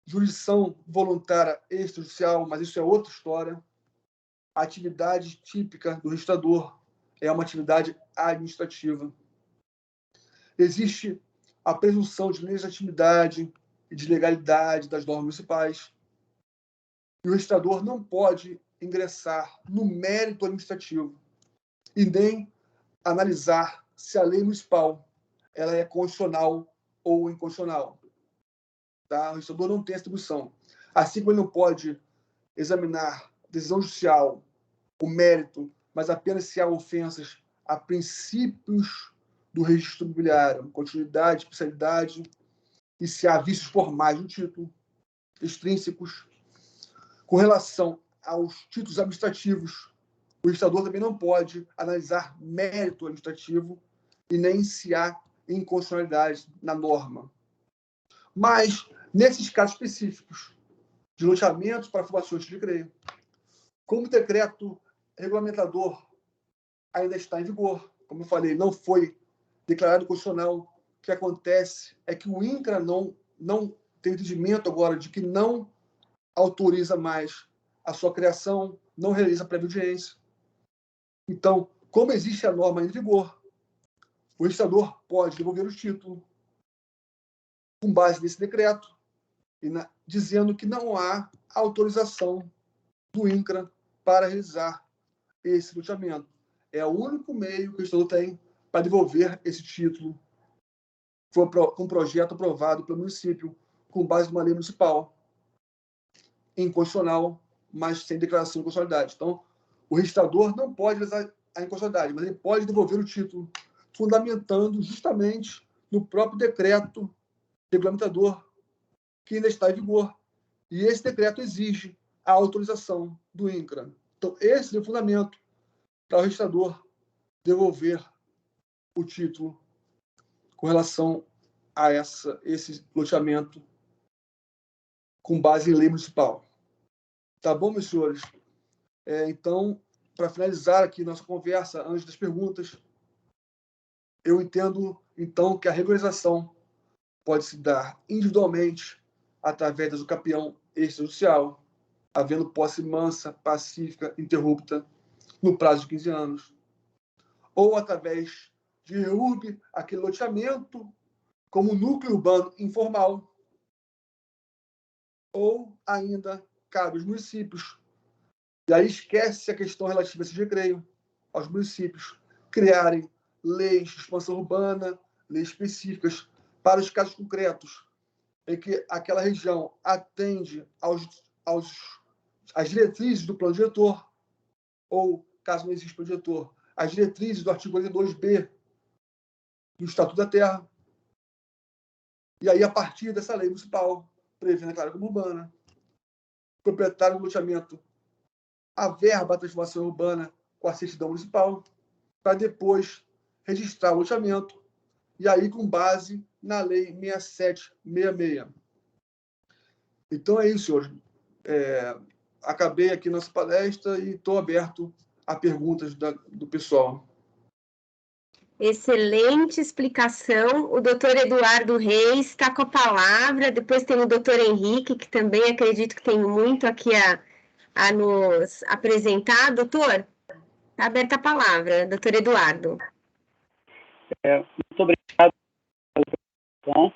jurisdição voluntária extrajudicial, mas isso é outra história. A atividade típica do registrador é uma atividade administrativa. Existe a presunção de legitimidade e de legalidade das normas municipais. E o registrador não pode ingressar no mérito administrativo e nem analisar se a lei municipal ela é constitucional ou inconstitucional. Tá? O registrador não tem essa atribuição. Assim como ele não pode examinar decisão judicial, o mérito, mas apenas se há ofensas a princípios do registro imobiliário, continuidade, especialidade, e se há vícios formais no título, extrínsecos. Com relação aos títulos administrativos, o registrador também não pode analisar mérito administrativo e nem se há inconstitucionalidade na norma. Mas, nesses casos específicos de loteamentos para formações de CREI, como o decreto regulamentador ainda está em vigor, como eu falei, não foi declarado constitucional, o que acontece é que o INCRA não tem entendimento agora de que não autoriza mais a sua criação, não realiza prévia audiência. Então, como existe a norma em vigor, o registrador pode devolver o título com base nesse decreto, dizendo que não há autorização do INCRA para realizar esse loteamento. É o único meio que o registrador tem para devolver esse título com um projeto aprovado pelo município, com base numa lei municipal, inconstitucional, mas sem declaração de inconstitucionalidade. Então, o registrador não pode realizar a inconstitucionalidade, mas ele pode devolver o título, fundamentando justamente no próprio decreto regulamentador, que ainda está em vigor. E esse decreto exige a autorização do INCRA. Então, esse é o fundamento para o registrador devolver o título com relação a esse loteamento com base em lei municipal. Tá bom, meus senhores? Então, para finalizar aqui nossa conversa, antes das perguntas, eu entendo, então, que a regularização pode se dar individualmente através do campeão extrajudicial, havendo posse mansa, pacífica, interrupta, no prazo de 15 anos, ou através de reurb aquele loteamento como núcleo urbano informal, ou ainda cabe aos municípios, e aí esquece a questão relativa a esse recreio, aos municípios criarem leis de expansão urbana, leis específicas para os casos concretos em que aquela região atende às diretrizes do plano diretor, ou, caso não exista plano diretor, as diretrizes do artigo 42b do Estatuto da Terra. E aí, a partir dessa lei municipal, prevendo a área como urbana, o proprietário do loteamento averba a transformação urbana com a certidão municipal, para depois registrar o loteamento, e aí com base na Lei 6766. Então é isso, senhores. Acabei aqui nossa palestra e estou aberto a perguntas do pessoal. Excelente explicação. O doutor Eduardo Reis está com a palavra. Depois tem o doutor Henrique, que também acredito que tem muito aqui a nos apresentar. Doutor, está aberta a palavra. Doutor Eduardo. Muito obrigado pela apresentação.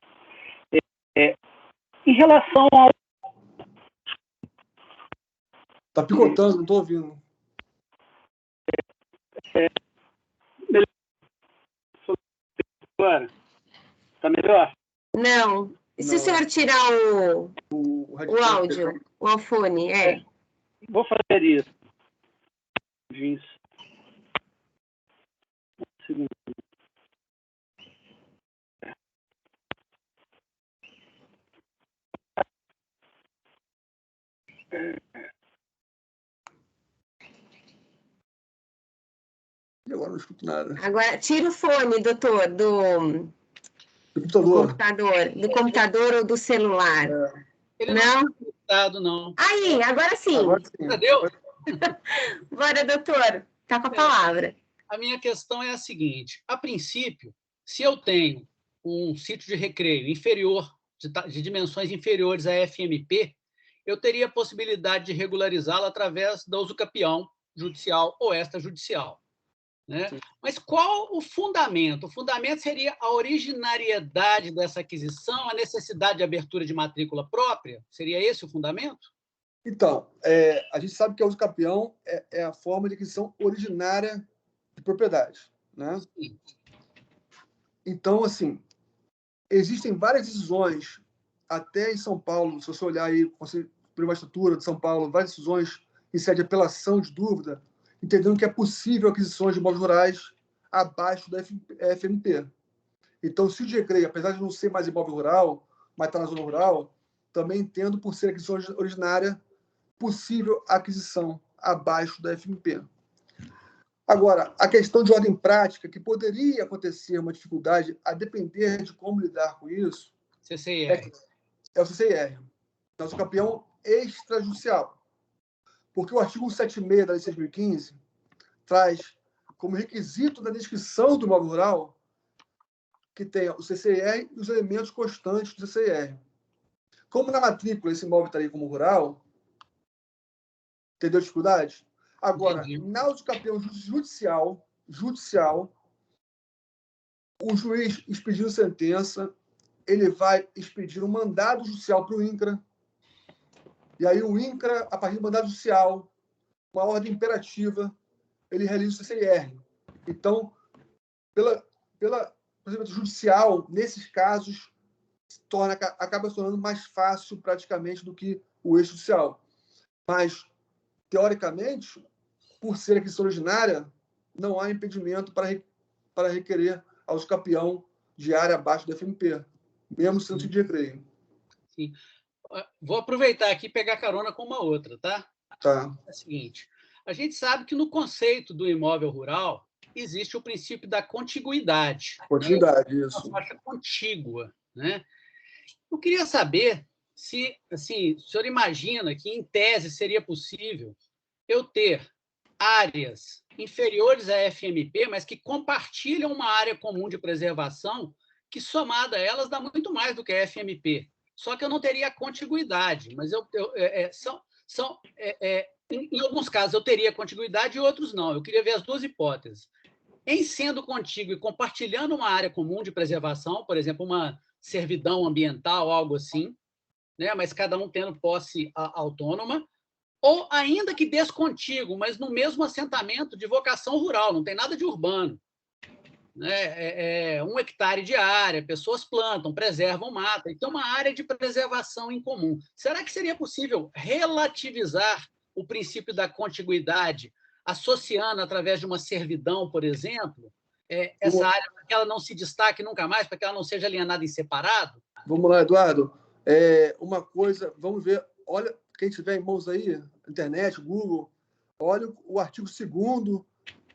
Em relação ao... Está picotando, não estou ouvindo. Agora, está melhor? Não. E se o senhor tirar o áudio, o fone? Vou fazer isso. Um segundo. E agora não escuto nada. Agora, tira o fone, doutor, do computador ou do celular. Ele não? Não. Aí, agora sim. Entendeu? Bora, doutor. Está com a palavra. A minha questão é a seguinte. A princípio, se eu tenho um sítio de recreio inferior, de dimensões inferiores à FMP, eu teria a possibilidade de regularizá-lo através da usucapião judicial ou extrajudicial. Né? Mas qual o fundamento? O fundamento seria a originariedade dessa aquisição, a necessidade de abertura de matrícula própria? Seria esse o fundamento? Então, a gente sabe que a usucapião é a forma de aquisição originária de propriedade. Né? Sim. Então, assim, existem várias decisões, até em São Paulo, se você olhar aí, o Conselho de Magistratura de São Paulo, várias decisões em sede de apelação de dúvida, entendendo que é possível aquisições de imóveis rurais abaixo da FMP. Então, o sítio de recreio, apesar de não ser mais imóvel rural, mas está na zona rural, também entendo por ser aquisição originária possível aquisição abaixo da FMP. Agora, a questão de ordem prática, que poderia acontecer uma dificuldade, a depender de como lidar com isso, CCIR. É o CCIR, nosso campeão extrajudicial. Porque o artigo 176 da Lei 6.015 traz como requisito da descrição do imóvel rural que tenha o CCIR e os elementos constantes do CCIR. Como na matrícula esse imóvel estaria como rural, entendeu a dificuldade? Agora, na uso campeão judicial, o juiz expedindo sentença, ele vai expedir um mandado judicial para o INCRA, e aí o INCRA, a partir do mandado judicial, uma ordem imperativa, ele realiza o CCIR. Então, pelo procedimento judicial, nesses casos, acaba se tornando mais fácil, praticamente, do que o extrajudicial. Mas, teoricamente, por ser aquisição originária, não há impedimento para requerer ao campeão de área abaixo do FMP, mesmo sendo de recreio. Sim. Vou aproveitar aqui e pegar carona com uma outra, tá? Tá. É o seguinte, a gente sabe que no conceito do imóvel rural existe o princípio da contiguidade. Contiguidade, isso. Uma faixa contígua, né? Eu queria saber se, assim, o senhor imagina que, em tese, seria possível eu ter áreas inferiores à FMP, mas que compartilham uma área comum de preservação, que, somada a elas, dá muito mais do que a FMP. Só que eu não teria contiguidade, mas em alguns casos eu teria contiguidade e outros não. Eu queria ver as duas hipóteses. Em sendo contíguo e compartilhando uma área comum de preservação, por exemplo, uma servidão ambiental, algo assim, né? Mas cada um tendo posse autônoma, ou ainda que descontíguo, mas no mesmo assentamento de vocação rural, não tem nada de urbano. Né? 1 hectare de área, pessoas plantam, preservam mata, então uma área de preservação em comum. Será que seria possível relativizar o princípio da contiguidade, associando através de uma servidão, por exemplo, essa área para que ela não se destaque nunca mais, para que ela não seja alienada em separado? Vamos lá, Eduardo. Uma coisa, vamos ver, olha, quem tiver em mãos aí, internet, Google, olha o artigo 2º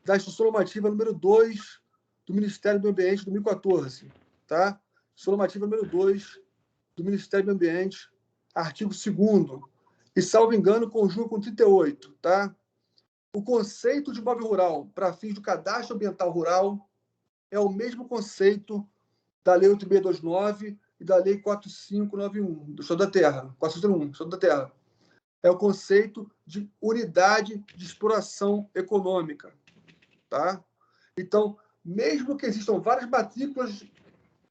da Instrução Normativa número 2 do Ministério do Ambiente, de 2014, tá? Instrução Normativa número 2 do Ministério do Ambiente, artigo 2º, e, salvo engano, conjuga com 38, tá? O conceito de imóvel rural para fins do cadastro ambiental rural é o mesmo conceito da Lei 8629 e da Lei 4591, do Estado da Terra, 401, do Estado da Terra. É o conceito de unidade de exploração econômica, tá? Então, mesmo que existam várias matrículas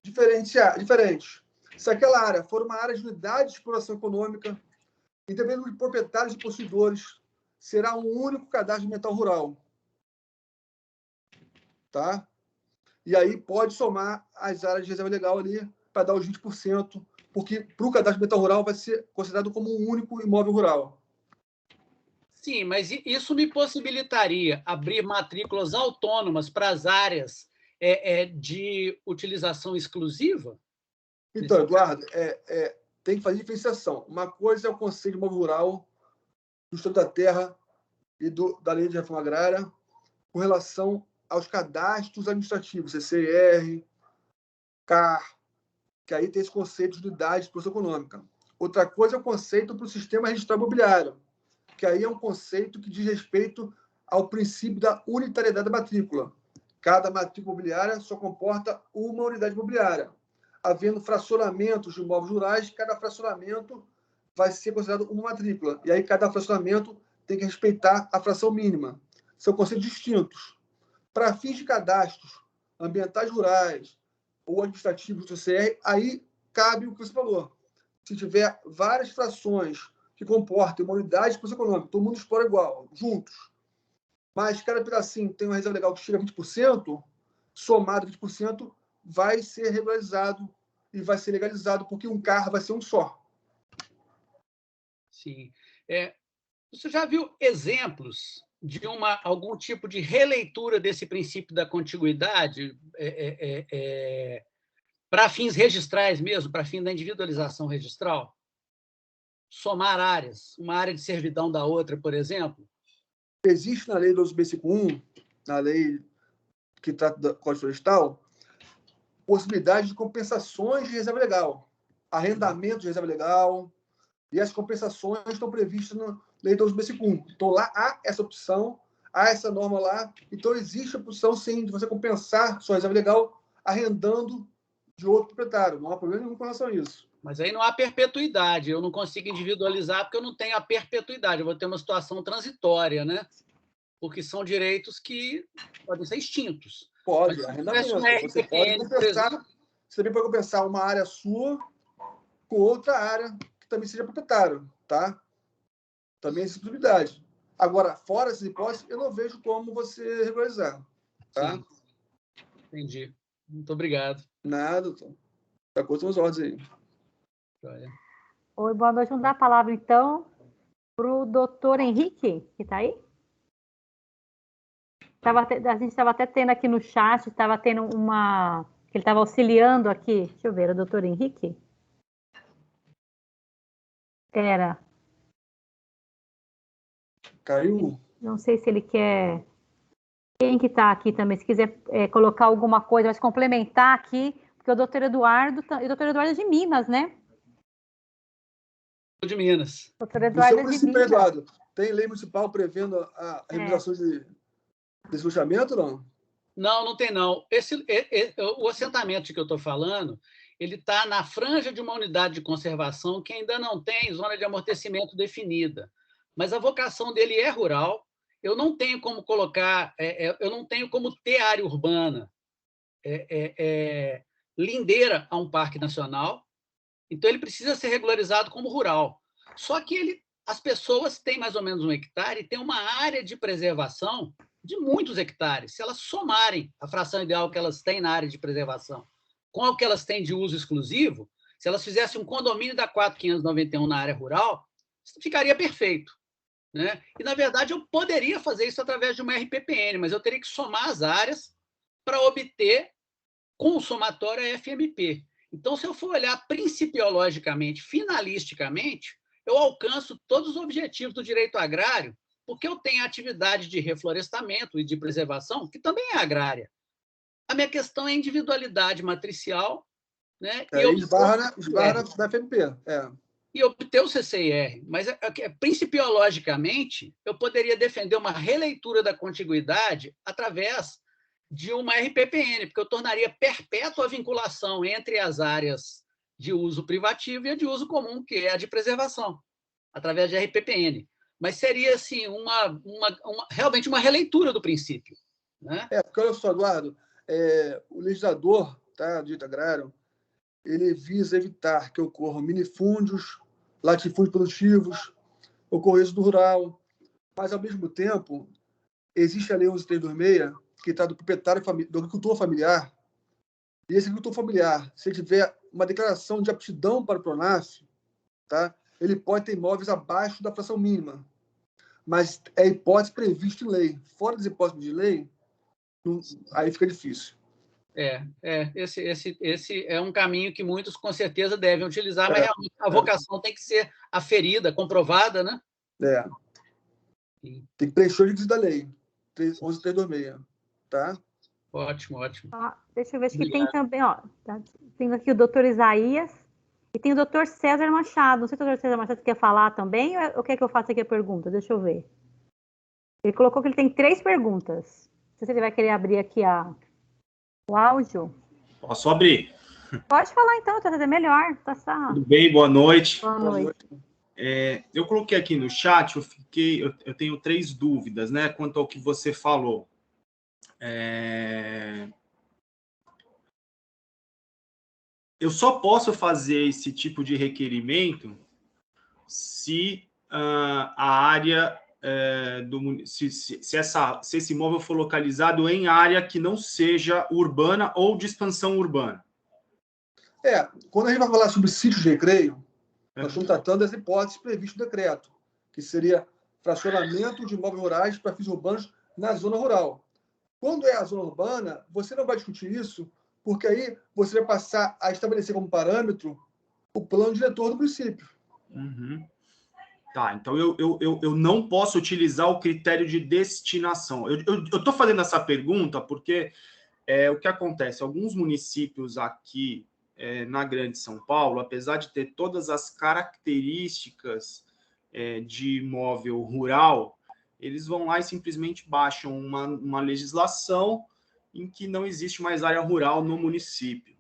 diferentes, se aquela área for uma área de unidade de exploração econômica, independente de proprietários e possuidores, será um único cadastro ambiental rural, tá? E aí pode somar as áreas de reserva legal ali para dar os 20%, porque para o cadastro ambiental rural vai ser considerado como um único imóvel rural. Sim, mas isso me possibilitaria abrir matrículas autônomas para as áreas de utilização exclusiva? Então, Eduardo, tem que fazer diferenciação. Uma coisa é o Conselho de Imóvel Rural do Estado da Terra e da Lei de Reforma Agrária com relação aos cadastros administrativos, CCIR, CAR, que aí tem esse conceito de unidade de exploração econômica. Outra coisa é o conceito para o sistema registral imobiliário, que aí é um conceito que diz respeito ao princípio da unitariedade da matrícula. Cada matrícula imobiliária só comporta uma unidade imobiliária. Havendo fracionamentos de imóveis rurais, cada fracionamento vai ser considerado uma matrícula. E aí cada fracionamento tem que respeitar a fração mínima. São conceitos distintos. Para fins de cadastros ambientais rurais ou administrativos do CCR, aí cabe o que você falou. Se tiver várias frações que comportem uma unidade de exploração econômica, todo mundo explora igual, juntos, mas cada pedacinho tem uma reserva legal que chega a 20%, somado 20%, vai ser regularizado e vai ser legalizado, porque um carro vai ser um só. Sim. Você já viu exemplos de algum tipo de releitura desse princípio da contiguidade para fins registrais mesmo, para fim da individualização registral? Somar áreas, uma área de servidão da outra, por exemplo? Existe na lei 12.B51, na lei que trata do Código Florestal, possibilidade de compensações de reserva legal, arrendamento de reserva legal, e as compensações estão previstas na lei 12.B51. Então, lá há essa opção, há essa norma lá. Então, existe a opção, sim, de você compensar sua reserva legal arrendando de outro proprietário. Não há problema nenhum com relação a isso. Mas aí não há perpetuidade. Eu não consigo individualizar porque eu não tenho a perpetuidade. Eu vou ter uma situação transitória, né? Porque são direitos que podem ser extintos. Pode, arrendamento. Você pode compensar, você também pode compensar uma área sua com outra área que também seja proprietário, tá? Também existe possibilidade. Agora, fora essa hipótese, eu não vejo como você regularizar, tá? Sim. Entendi. Muito obrigado. Nada, doutor. Tá com as ordens aí. Oi, boa noite. Vamos dar a palavra, então, para o doutor Henrique, que está aí. A gente estava até tendo aqui no chat, estava tendo uma... que ele estava auxiliando aqui. Deixa eu ver, o doutor Henrique? Era. Caiu? Não sei se ele quer... Quem que está aqui também, se quiser colocar alguma coisa, mas complementar aqui, porque o doutor Eduardo é de Minas, né? De Minas. Doutor Eduardo é de Minas. Eduardo, tem lei municipal prevendo a remuneração desse lojamento, não? Não, não tem, não. O assentamento de que eu estou falando, ele está na franja de uma unidade de conservação que ainda não tem zona de amortecimento definida. Mas a vocação dele é rural. Eu não tenho como colocar, eu não tenho como ter área urbana lindeira a um parque nacional. Então, ele precisa ser regularizado como rural. Só que as pessoas têm mais ou menos 1 hectare e tem uma área de preservação de muitos hectares. Se elas somarem a fração ideal que elas têm na área de preservação com o que elas têm de uso exclusivo, se elas fizessem um condomínio da 4.591 na área rural, ficaria perfeito, né? E, na verdade, eu poderia fazer isso através de uma RPPN, mas eu teria que somar as áreas para obter, com o somatório, a FMP. Então, se eu for olhar principiologicamente, finalisticamente, eu alcanço todos os objetivos do direito agrário, porque eu tenho atividade de reflorestamento e de preservação, que também é agrária. A minha questão é a individualidade matricial, né? Esbarra na FMP. E obter o CCIR. Mas, principiologicamente, eu poderia defender uma releitura da contiguidade através de uma RPPN, porque eu tornaria perpétua a vinculação entre as áreas de uso privativo e a de uso comum, que é a de preservação, através de RPPN. Mas seria, assim, realmente uma releitura do princípio, né? Porque, olha só, Eduardo, o legislador, tá, do direito agrário, ele visa evitar que ocorram minifúndios, latifúndios produtivos, ocorra êxodo rural, mas, ao mesmo tempo, existe a Lei 11.326, que trata do proprietário, do agricultor familiar, e esse agricultor familiar, se ele tiver uma declaração de aptidão para o PRONAF, tá, ele pode ter imóveis abaixo da fração mínima, mas é hipótese prevista em lei. Fora das hipóteses de lei, aí fica difícil. Esse é um caminho que muitos, com certeza, devem utilizar, mas realmente a vocação tem que ser aferida, comprovada, né? Tem que preencher o requisito da lei, 11.326, tá? Ótimo. Deixa eu ver, acho que tem também, tem aqui o doutor Isaías e tem o doutor César Machado. Não sei se o doutor César Machado quer falar também, ou quer que eu faça aqui a pergunta? Deixa eu ver. Ele colocou que ele tem 3 perguntas. Não sei se ele vai querer abrir aqui o áudio. Posso abrir? Pode falar então, é melhor. Tudo bem? Boa noite. Boa noite. Eu coloquei aqui no chat, eu tenho 3 dúvidas, né, quanto ao que você falou. Eu só posso fazer esse tipo de requerimento se a área se esse imóvel for localizado em área que não seja urbana ou de expansão urbana. Quando a gente vai falar sobre sítios de recreio, nós estamos tratando das hipóteses previstas no decreto, que seria fracionamento de imóveis rurais para fins urbanos na zona rural. Quando é a zona urbana, você não vai discutir isso, porque aí você vai passar a estabelecer como parâmetro o plano diretor do município. Uhum. Tá, então eu não posso utilizar o critério de destinação. Eu estou fazendo essa pergunta porque o que acontece? Alguns municípios aqui na Grande São Paulo, apesar de ter todas as características de imóvel rural, eles vão lá e simplesmente baixam uma legislação em que não existe mais área rural no município.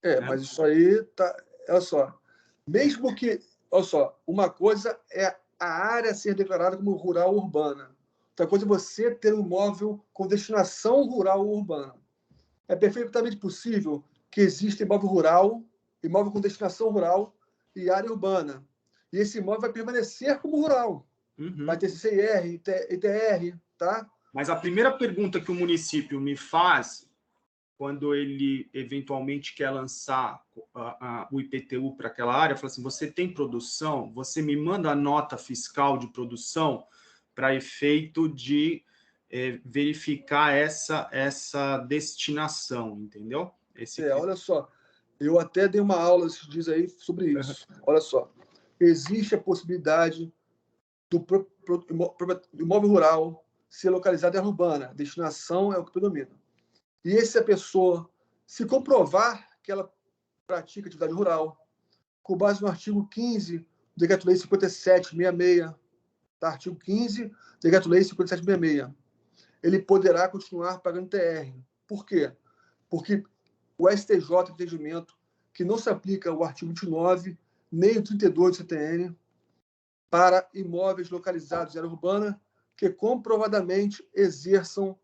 Né? Mas isso aí tá. Olha só. Mesmo que. Olha só, uma coisa é a área ser declarada como rural ou urbana. Outra coisa é você ter um imóvel com destinação rural ou urbana. É perfeitamente possível que exista imóvel rural, imóvel com destinação rural e área urbana. E esse imóvel vai permanecer como rural. Uhum. Vai ter CIR, ITR, tá? Mas a primeira pergunta que o município me faz, quando ele eventualmente quer lançar o IPTU para aquela área, fala assim, você tem produção? Você me manda a nota fiscal de produção para efeito de verificar essa destinação, entendeu? Olha só, eu até dei uma aula esses dias aí sobre isso. Olha só, existe a possibilidade do imóvel rural ser localizado em área urbana. Destinação é o que predomina. E se a pessoa se comprovar que ela pratica atividade rural, com base no artigo 15 do Decreto-Lei 5766, tá? Artigo 15 do Decreto-Lei 5766, ele poderá continuar pagando TR. Por quê? Porque o STJ tem entendimento que não se aplica o artigo 29 nem o 32 do CTN para imóveis localizados em área urbana que comprovadamente exerçam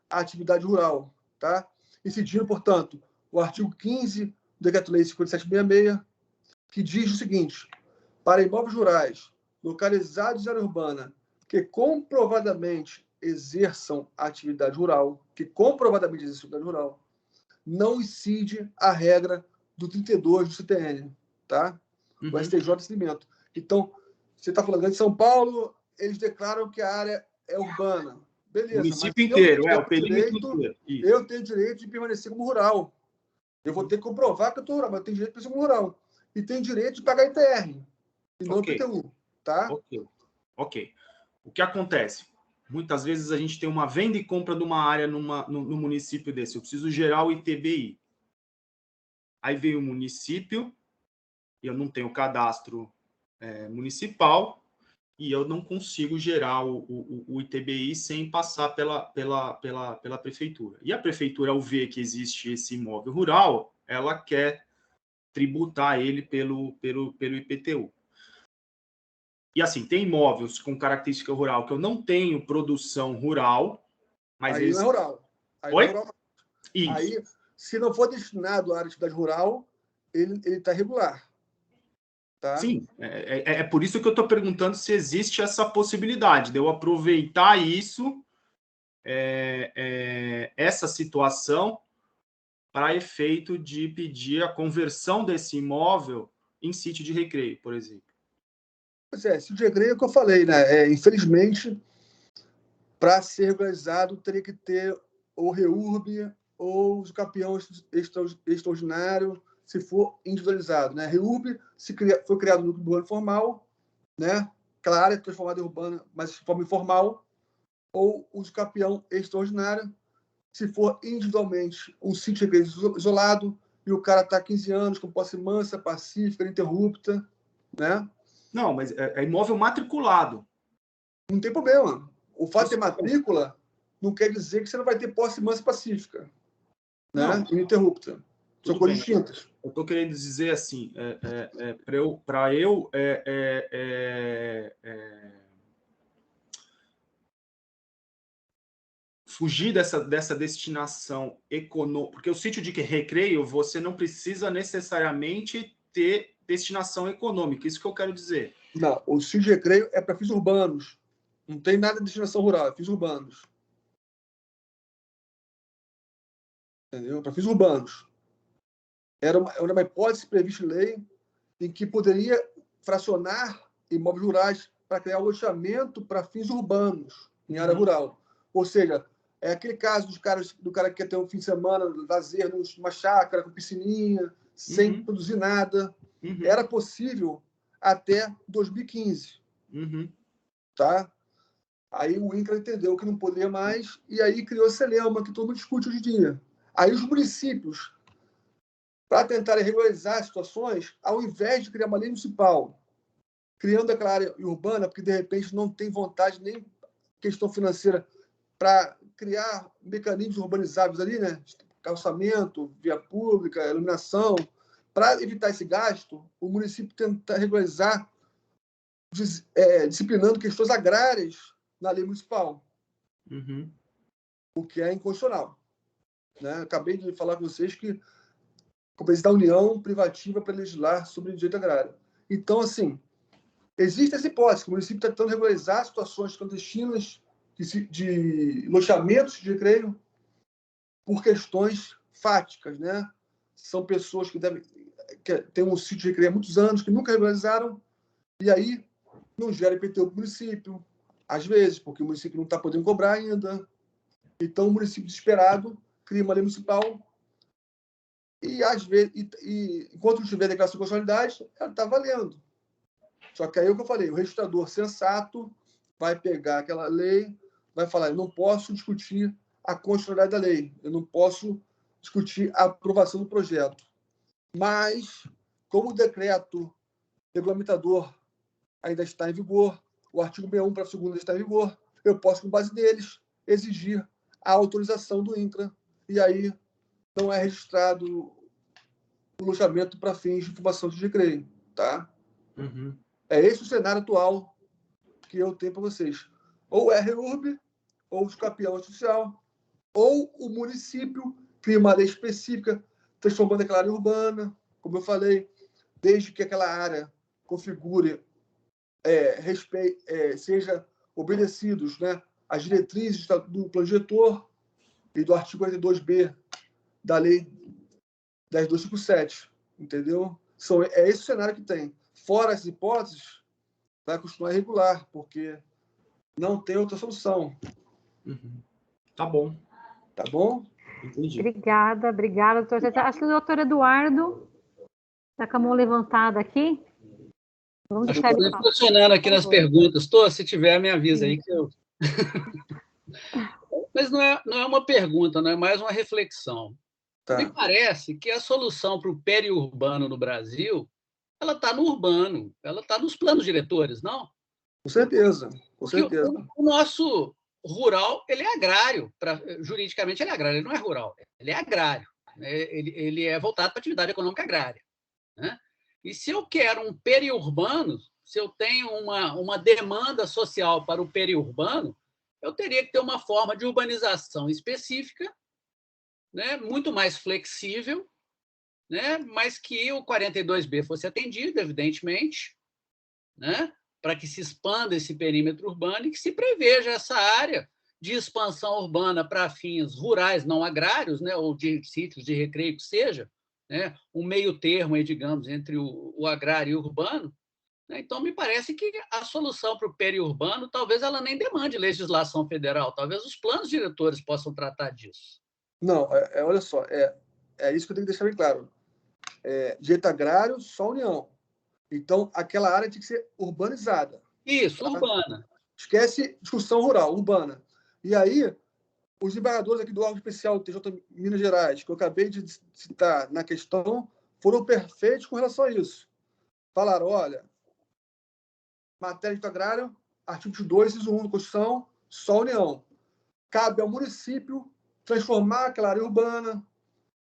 a atividade rural, tá? Incidindo, portanto, o artigo 15 do Decreto-Lei 5766, que diz o seguinte: para imóveis rurais localizados em área urbana que comprovadamente exerçam a atividade rural, não incide a regra do 32 do CTN, tá? Uhum. O STJ de segmento. Então, você está falando de São Paulo, eles declaram que a área é urbana. Beleza, município inteiro, o perímetro inteiro. Eu tenho direito de permanecer como rural. Eu vou ter que comprovar que eu estou rural, mas eu tenho direito de permanecer como rural. E tenho direito de pagar ITR, e não IPTU, tá? Ok. O que acontece? Muitas vezes a gente tem uma venda e compra de uma área no município desse. Eu preciso gerar o ITBI. Aí veio o município, e eu não tenho cadastro municipal, e eu não consigo gerar o ITBI sem passar pela prefeitura. E a prefeitura, ao ver que existe esse imóvel rural, ela quer tributar ele pelo IPTU. E assim, tem imóveis com característica rural que eu não tenho produção rural, mas aí não é rural. Aí não é rural. Isso. Aí, se não for destinado à área de atividade rural, ele está regular. Tá? Sim, é por isso que eu estou perguntando se existe essa possibilidade de eu aproveitar isso, essa situação, para efeito de pedir a conversão desse imóvel em sítio de recreio, por exemplo. Pois é, sítio de recreio é o que eu falei, né? Infelizmente, para ser regularizado, teria que ter ou REURB ou os campeão extraordinário, se for individualizado, né? REURB foi criado no urbano formal, né? Aquela área transformada em urbana, mas de forma informal, ou o campeão extraordinário, se for individualmente um sítio de recreio isolado e o cara está 15 anos com posse mansa, pacífica, ininterrupta, né? Não, mas é imóvel matriculado. Não tem problema. O fato de ter matrícula não quer dizer que você não vai ter posse mansa pacífica, né? Ininterrupta. São coisas distintas. Eu estou querendo dizer assim, para eu fugir dessa destinação econômica, porque o sítio de recreio você não precisa necessariamente ter destinação econômica, isso que eu quero dizer. Não, o sítio de recreio é para fins urbanos. Não tem nada de destinação rural, é fins urbanos. Entendeu? Para fins urbanos. Era uma hipótese prevista em lei em que poderia fracionar imóveis rurais para criar um loteamento para fins urbanos, em área rural. Ou seja, é aquele caso do cara que quer ter um fim de semana, lazer numa chácara, com piscininha, sem produzir nada. Era possível até 2015. Tá? Aí o INCRA entendeu que não poderia mais, e aí criou esse lema que todo mundo discute hoje em dia. Aí os municípios, para tentar regularizar as situações, ao invés de criar uma lei municipal, criando aquela área urbana, porque de repente não tem vontade nem questão financeira para criar mecanismos urbanizáveis ali, né? Calçamento, via pública, iluminação. Para evitar esse gasto, o município tenta regularizar, disciplinando questões agrárias na lei municipal, o que é inconstitucional. Né? Acabei de falar com vocês que a competência da União privativa para legislar sobre direito agrário. Então, assim, existe essa hipótese, que o município está tentando regularizar situações clandestinas de loteamentos de recreio por questões fáticas, né? São pessoas que têm um sítio de recreio há muitos anos, que nunca regularizaram, e aí não gera IPTU para o município, às vezes, porque o município não está podendo cobrar ainda. Então, o município desesperado cria uma lei municipal e, às vezes, enquanto não tiver declaração de constitucionalidade, ela está valendo. Só que aí é o que eu falei, o registrador sensato vai pegar aquela lei, vai falar, eu não posso discutir a constitucionalidade da lei, eu não posso discutir a aprovação do projeto. Mas, como o decreto regulamentador ainda está em vigor, o artigo 61 para a segunda está em vigor, eu posso, com base neles, exigir a autorização do INCRA, e aí não é registrado o loteamento para fins de formação de recreio. Tá? É esse o cenário atual que eu tenho para vocês. Ou é REURB, ou o escapião social, ou o município cria uma lei específica, transformando aquela área urbana, como eu falei, desde que aquela área configure, seja obedecidos, né, as diretrizes do plano diretor e do artigo 42b da lei 10.257, entendeu? É esse o cenário que tem. Fora essas hipóteses, vai continuar irregular, porque não tem outra solução. Tá bom. Tá bom? Entendi. Obrigada, doutor. Acho que o doutor Eduardo está com a mão levantada aqui. Vamos Acho deixar que ele estou falar. funcionando aqui nas perguntas. Se tiver, me avisa aí que eu... Mas não é uma pergunta, não é mais uma reflexão. Tá. Me parece que a solução para o periurbano no Brasil, ela está no urbano, ela está nos planos diretores, não? Com certeza, com Porque certeza. o nosso rural, ele é agrário, juridicamente ele é agrário, ele não é rural, ele é agrário, né? Ele é voltado para a atividade econômica agrária, né? E se eu quero um periurbano, se eu tenho uma demanda social para o periurbano, eu teria que ter uma forma de urbanização específica, né, muito mais flexível, né, mas que o 42B fosse atendido, evidentemente, né, para que se expanda esse perímetro urbano e que se preveja essa área de expansão urbana para fins rurais não agrários, né, ou de sítios de recreio que seja, né, um meio termo, aí, digamos, entre o agrário e o urbano. Então, me parece que a solução para o periurbano talvez ela nem demande legislação federal, talvez os planos diretores possam tratar disso. Não, olha só, é isso que eu tenho que deixar bem claro. Direito agrário, só União. Então, aquela área tem que ser urbanizada. Isso, Tá? urbana. Esquece discussão rural, urbana. E aí, os embargadores aqui do órgão especial do TJ Minas Gerais, que eu acabei de citar na questão, foram perfeitos com relação a isso. Falaram, olha, matéria de agrário, artigo 2, inciso 1 da Constituição, só União. Cabe ao município transformar aquela área urbana,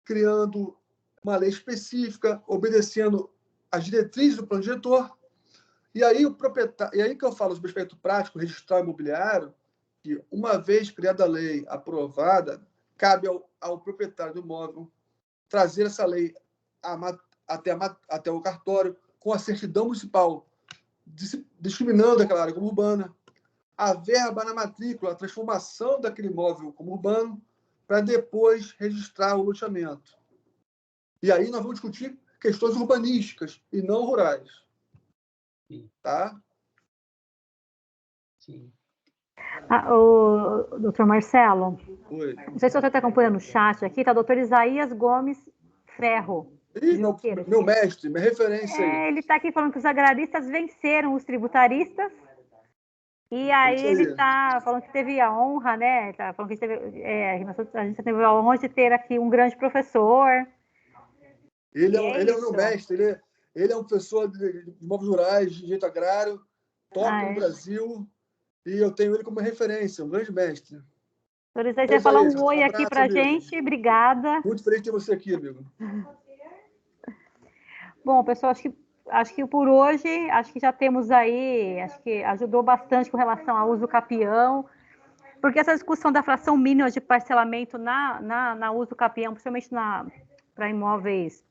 criando uma lei específica, obedecendo as diretrizes do plano diretor. E aí, e aí que eu falo sobre o aspecto prático, registral imobiliário, que uma vez criada a lei aprovada, cabe ao proprietário do imóvel trazer essa lei até o cartório com a certidão municipal, discriminando aquela área como urbana, a verba na matrícula, a transformação daquele imóvel como urbano, para depois registrar o loteamento. E aí nós vamos discutir questões urbanísticas e não rurais. Tá? Sim. O doutor Marcelo, Oi. não sei se você está acompanhando o chat aqui, tá o doutor Isaías Gomes Ferro. Ih, meu mestre, minha referência aí. Ele está aqui falando que os agraristas venceram os tributaristas. E aí ele está falando que teve a honra, né? Tá falando que a gente teve a honra de ter aqui um grande professor. Ele é o meu mestre, ele é um professor de imóveis rurais, de direito agrário, top no Brasil, e eu tenho ele como referência, um grande mestre. Doutor Isaías, vai falar um oi aqui para a gente, obrigada. Muito feliz de ter você aqui, amigo. Bom, pessoal, acho que por hoje, acho que já temos aí, acho que ajudou bastante com relação ao uso capião, porque essa discussão da fração mínima de parcelamento na uso capião, principalmente para imóveis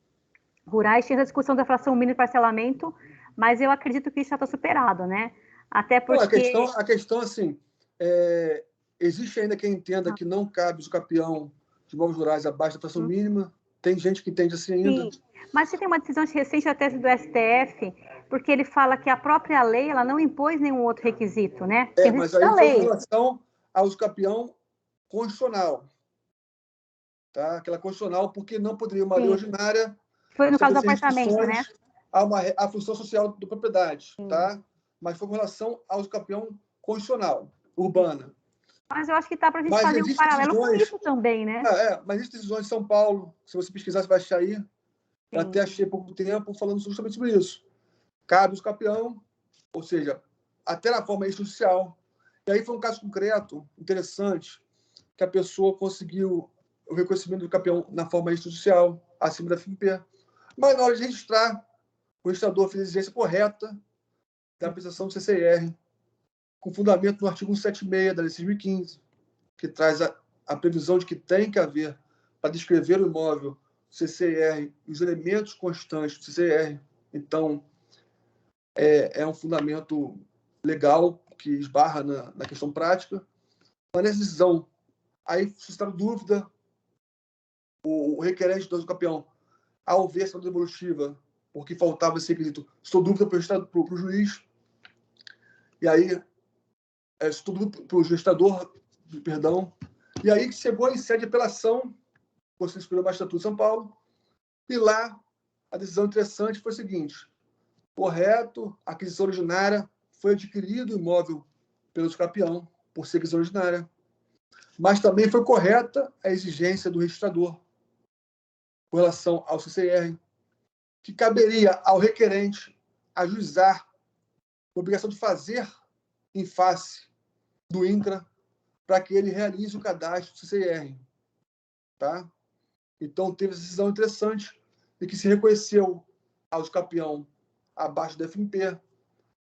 rurais, tinha essa discussão da fração mínima de parcelamento, mas eu acredito que isso já está superado, né? Até porque... Não, a questão assim, existe ainda quem entenda que não cabe uso capião de imóveis rurais abaixo da fração mínima, tem gente que entende assim ainda. Sim. Mas você tem uma decisão recente até do STF, porque ele fala que a própria lei ela não impôs nenhum outro requisito, né? Mas aí foi em relação ao uso capião constitucional. Tá? Aquela constitucional, porque não poderia uma lei ordinária... Foi no caso do apartamento, né? A função social da propriedade, tá? Mas foi com relação ao uso capião constitucional, urbana. Mas eu acho que tá para a gente fazer um paralelo com isso também, né? Mas existem decisões de São Paulo, se você pesquisar, você vai achar aí. Eu até achei há pouco tempo falando justamente sobre isso. Cabe uso capião, ou seja, até na forma extrajudicial. E aí foi um caso concreto, interessante, que a pessoa conseguiu o reconhecimento do capião na forma extrajudicial, acima da FMP. Mas na hora de registrar, o registrador fez a exigência correta da apreciação do CCR, com fundamento no artigo 176 da Lei 6.015, que traz a previsão de que tem que haver, para descrever o imóvel, CCR e os elementos constantes do CCR. Então, é um fundamento legal que esbarra na questão prática. Mas nessa decisão, aí suscitaram dúvida, o requerente do uso capião, ao ver essa devolutiva, porque faltava esse requisito, estou dúvida para o juiz, e aí estou dúvida para o registrador, perdão, e aí chegou em sede de apelação, o Conselho Superior do Magistrado de São Paulo, e lá a decisão interessante foi a seguinte: correto, a aquisição originária foi adquirido o imóvel pelo capião, por ser aquisição originária, mas também foi correta a exigência do registrador com relação ao CCR, que caberia ao requerente ajuizar a obrigação de fazer em face do INCRA para que ele realize o cadastro do CCR. Tá? Então, teve essa decisão interessante de que se reconheceu ao capião abaixo da FMP,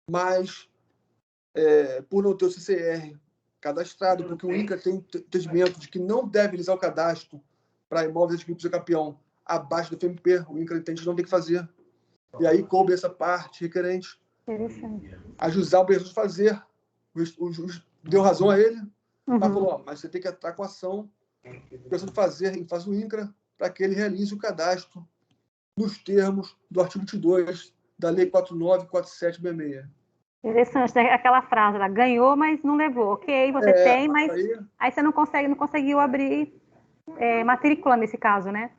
mas por não ter o CCR cadastrado, porque o INCRA tem entendimento de que não deve realizar o cadastro para imóveis adquiridos pelo capião abaixo da FMP, o INCRA entende que não tem que fazer. E aí coube essa parte requerente ajuizar a obrigação de fazer. O juiz deu razão a ele, mas falou: mas você tem que entrar com a ação, obrigação de fazer em face do INCRA, para que ele realize o cadastro nos termos do artigo 22 da Lei 49.4766. Interessante, né? Aquela frase lá, ganhou, mas não levou. Ok, você tem, mas aí você não conseguiu abrir matrícula nesse caso, né?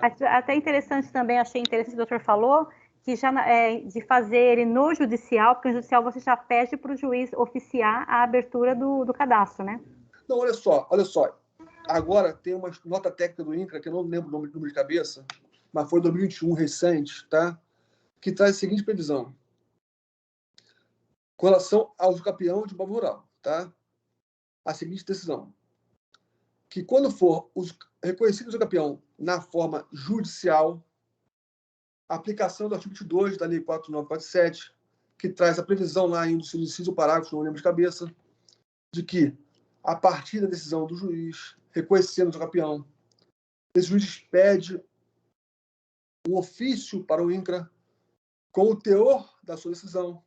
Até interessante também, achei interessante o doutor falou, que já de fazer ele no judicial, porque no judicial você já pede para o juiz oficiar a abertura do cadastro, né? Não, olha só. Agora tem uma nota técnica do INCRA, que eu não lembro o número de cabeça, mas foi 2021, recente, tá? Que traz a seguinte previsão. Com relação ao uso capião de imóvel rural, tá? A seguinte decisão. Que quando for reconhecido o uso capião na forma judicial, a aplicação do artigo 22 da Lei 4947, que traz a previsão lá em inciso parágrafo, não lembro de cabeça, de que, a partir da decisão do juiz, reconhecendo o capião, esse juiz pede um ofício para o INCRA com o teor da sua decisão,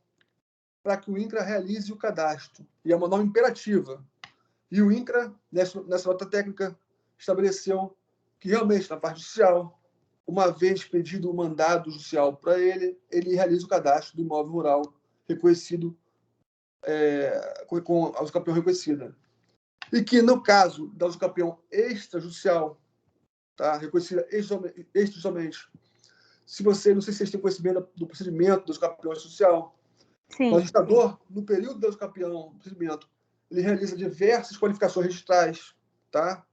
para que o INCRA realize o cadastro. E é uma norma imperativa. E o INCRA, nessa nota técnica, estabeleceu que realmente, na parte judicial, uma vez pedido o mandado judicial para ele realiza o cadastro do imóvel rural reconhecido com a usucapião reconhecida. E que, no caso da usucapião extrajudicial, tá, reconhecida extrajudicialmente, se você, não sei se vocês têm conhecimento do procedimento da usucapião extrajudicial, o legislador, no período da usucapião, procedimento, ele realiza diversas qualificações registrais, tá?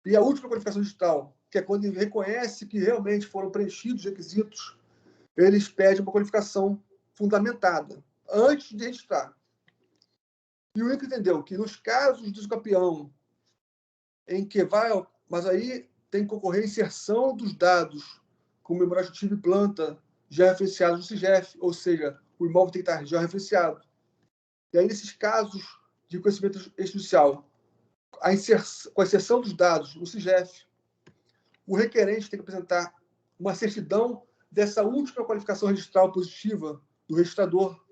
E a última qualificação registral, que é quando ele reconhece que realmente foram preenchidos os requisitos, eles pedem uma qualificação fundamentada, antes de registrar. E o INCRA entendeu que nos casos do usucapião, em que vai... Mas aí tem que ocorrer inserção dos dados com memória ativa e planta já referenciados no CIGEF, ou seja, o imóvel tem que estar já referenciado. E aí, nesses casos de reconhecimento extrajudicial, com a inserção dos dados no CIGEF, o requerente tem que apresentar uma certidão dessa última qualificação registral positiva do registrador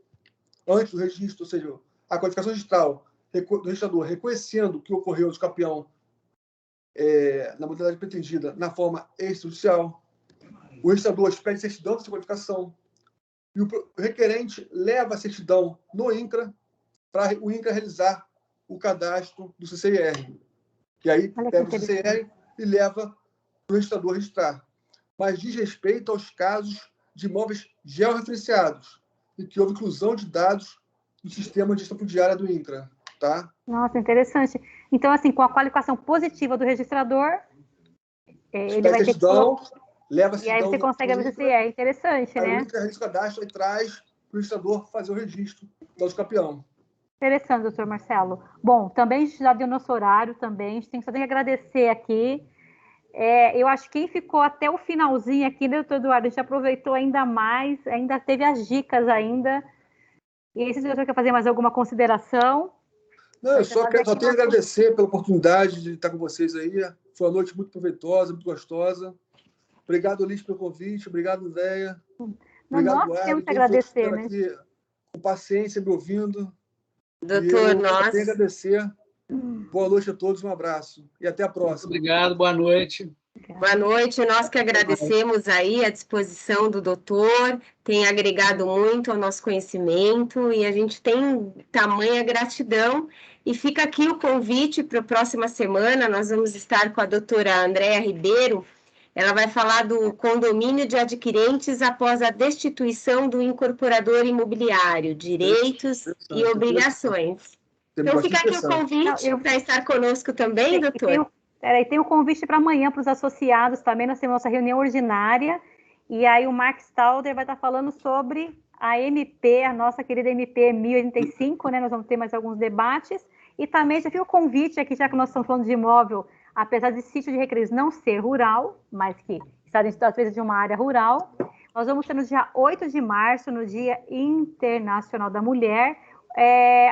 antes do registro, ou seja, a qualificação registral do registrador reconhecendo que ocorreu o usucapião na modalidade pretendida na forma extrajudicial. O registrador expede certidão dessa qualificação e o requerente leva a certidão no INCRA para o INCRA realizar o cadastro do CCIR. E aí pega o CCIR e leva para o registrador registrar. Mas diz respeito aos casos de imóveis georreferenciados e que houve inclusão de dados no sistema de gestão fundiária do INCRA. Tá? Nossa, interessante. Então, assim, com a qualificação positiva do registrador, ele vai ter que... Leva e aí você consegue abrir o CCIR. É interessante, né? O INCRA realiza o cadastro e traz para o registrador fazer o registro do usucapião. Interessante, doutor Marcelo. Bom, também a gente já deu nosso horário também, a gente só tem que agradecer aqui. Eu acho que quem ficou até o finalzinho aqui, né, doutor Eduardo, a gente aproveitou ainda mais, ainda teve as dicas ainda. E se o senhor quer fazer mais alguma consideração? Não, eu só tenho que agradecer pela oportunidade de estar com vocês aí. Foi uma noite muito proveitosa, muito gostosa. Obrigado, Liz, pelo convite. Obrigado, Zéia. Obrigado, nós temos que agradecer, né? Aqui, com paciência, me ouvindo. Doutor, nós... tenho que agradecer. Boa noite a todos, um abraço. E até a próxima. Muito obrigado, boa noite. Boa noite, nós que agradecemos aí a disposição do doutor, tem agregado muito ao nosso conhecimento e a gente tem tamanha gratidão. E fica aqui o convite para a próxima semana, nós vamos estar com a doutora Andréa Ribeiro, ela vai falar do condomínio de adquirentes após a destituição do incorporador imobiliário, direitos e obrigações. Então fica aqui o convite para estar conosco também, doutor. Tem um convite para amanhã para os associados também, nós temos nossa reunião ordinária, e aí o Mark Stalder vai estar falando sobre a MP, a nossa querida MP 1085, né? Nós vamos ter mais alguns debates, e também já fica o convite aqui, já que nós estamos falando de imóvel, apesar de sítio de recreios não ser rural, mas que está dentro, às vezes, de uma área rural, nós vamos ter no dia 8 de março, no Dia Internacional da Mulher,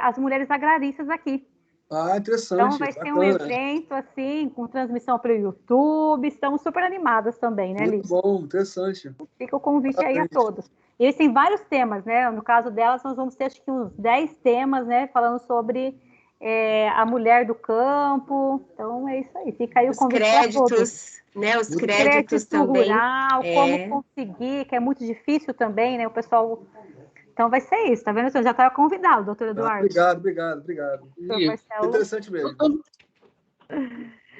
as mulheres agraristas aqui. Ah, interessante. Então vai ser um evento assim, com transmissão pelo YouTube. Estamos super animadas também, né, Liz? Muito bom, interessante. Fica o convite aí a todos. E eles têm vários temas, né? No caso delas, nós vamos ter acho que uns 10 temas, né? Falando sobre a mulher do campo. Então é isso aí. Fica aí o convite para todos. Né? Os créditos também. Rural, como conseguir, que é muito difícil também, né? O pessoal... Então vai ser isso, tá vendo? Você já estava convidado, doutor Eduardo. Obrigado. Interessante mesmo.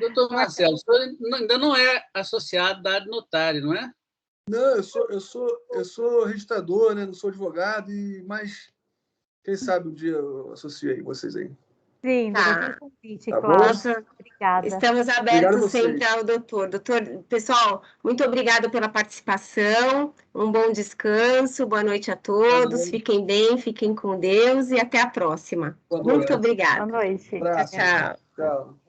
Doutor Marcelo, o senhor ainda não é associado da Adnotário, não é? Não, eu sou registrador, né? Não sou advogado, mas quem sabe um dia eu associei vocês aí. Sim, tá. Convite, tá claro. Bom? Obrigada. Estamos abertos sempre ao doutor. Doutor, pessoal, muito obrigada pela participação, um bom descanso, boa noite a todos, fiquem bem, fiquem com Deus e até a próxima. Muito obrigada. Boa noite. Tchau. Tchau.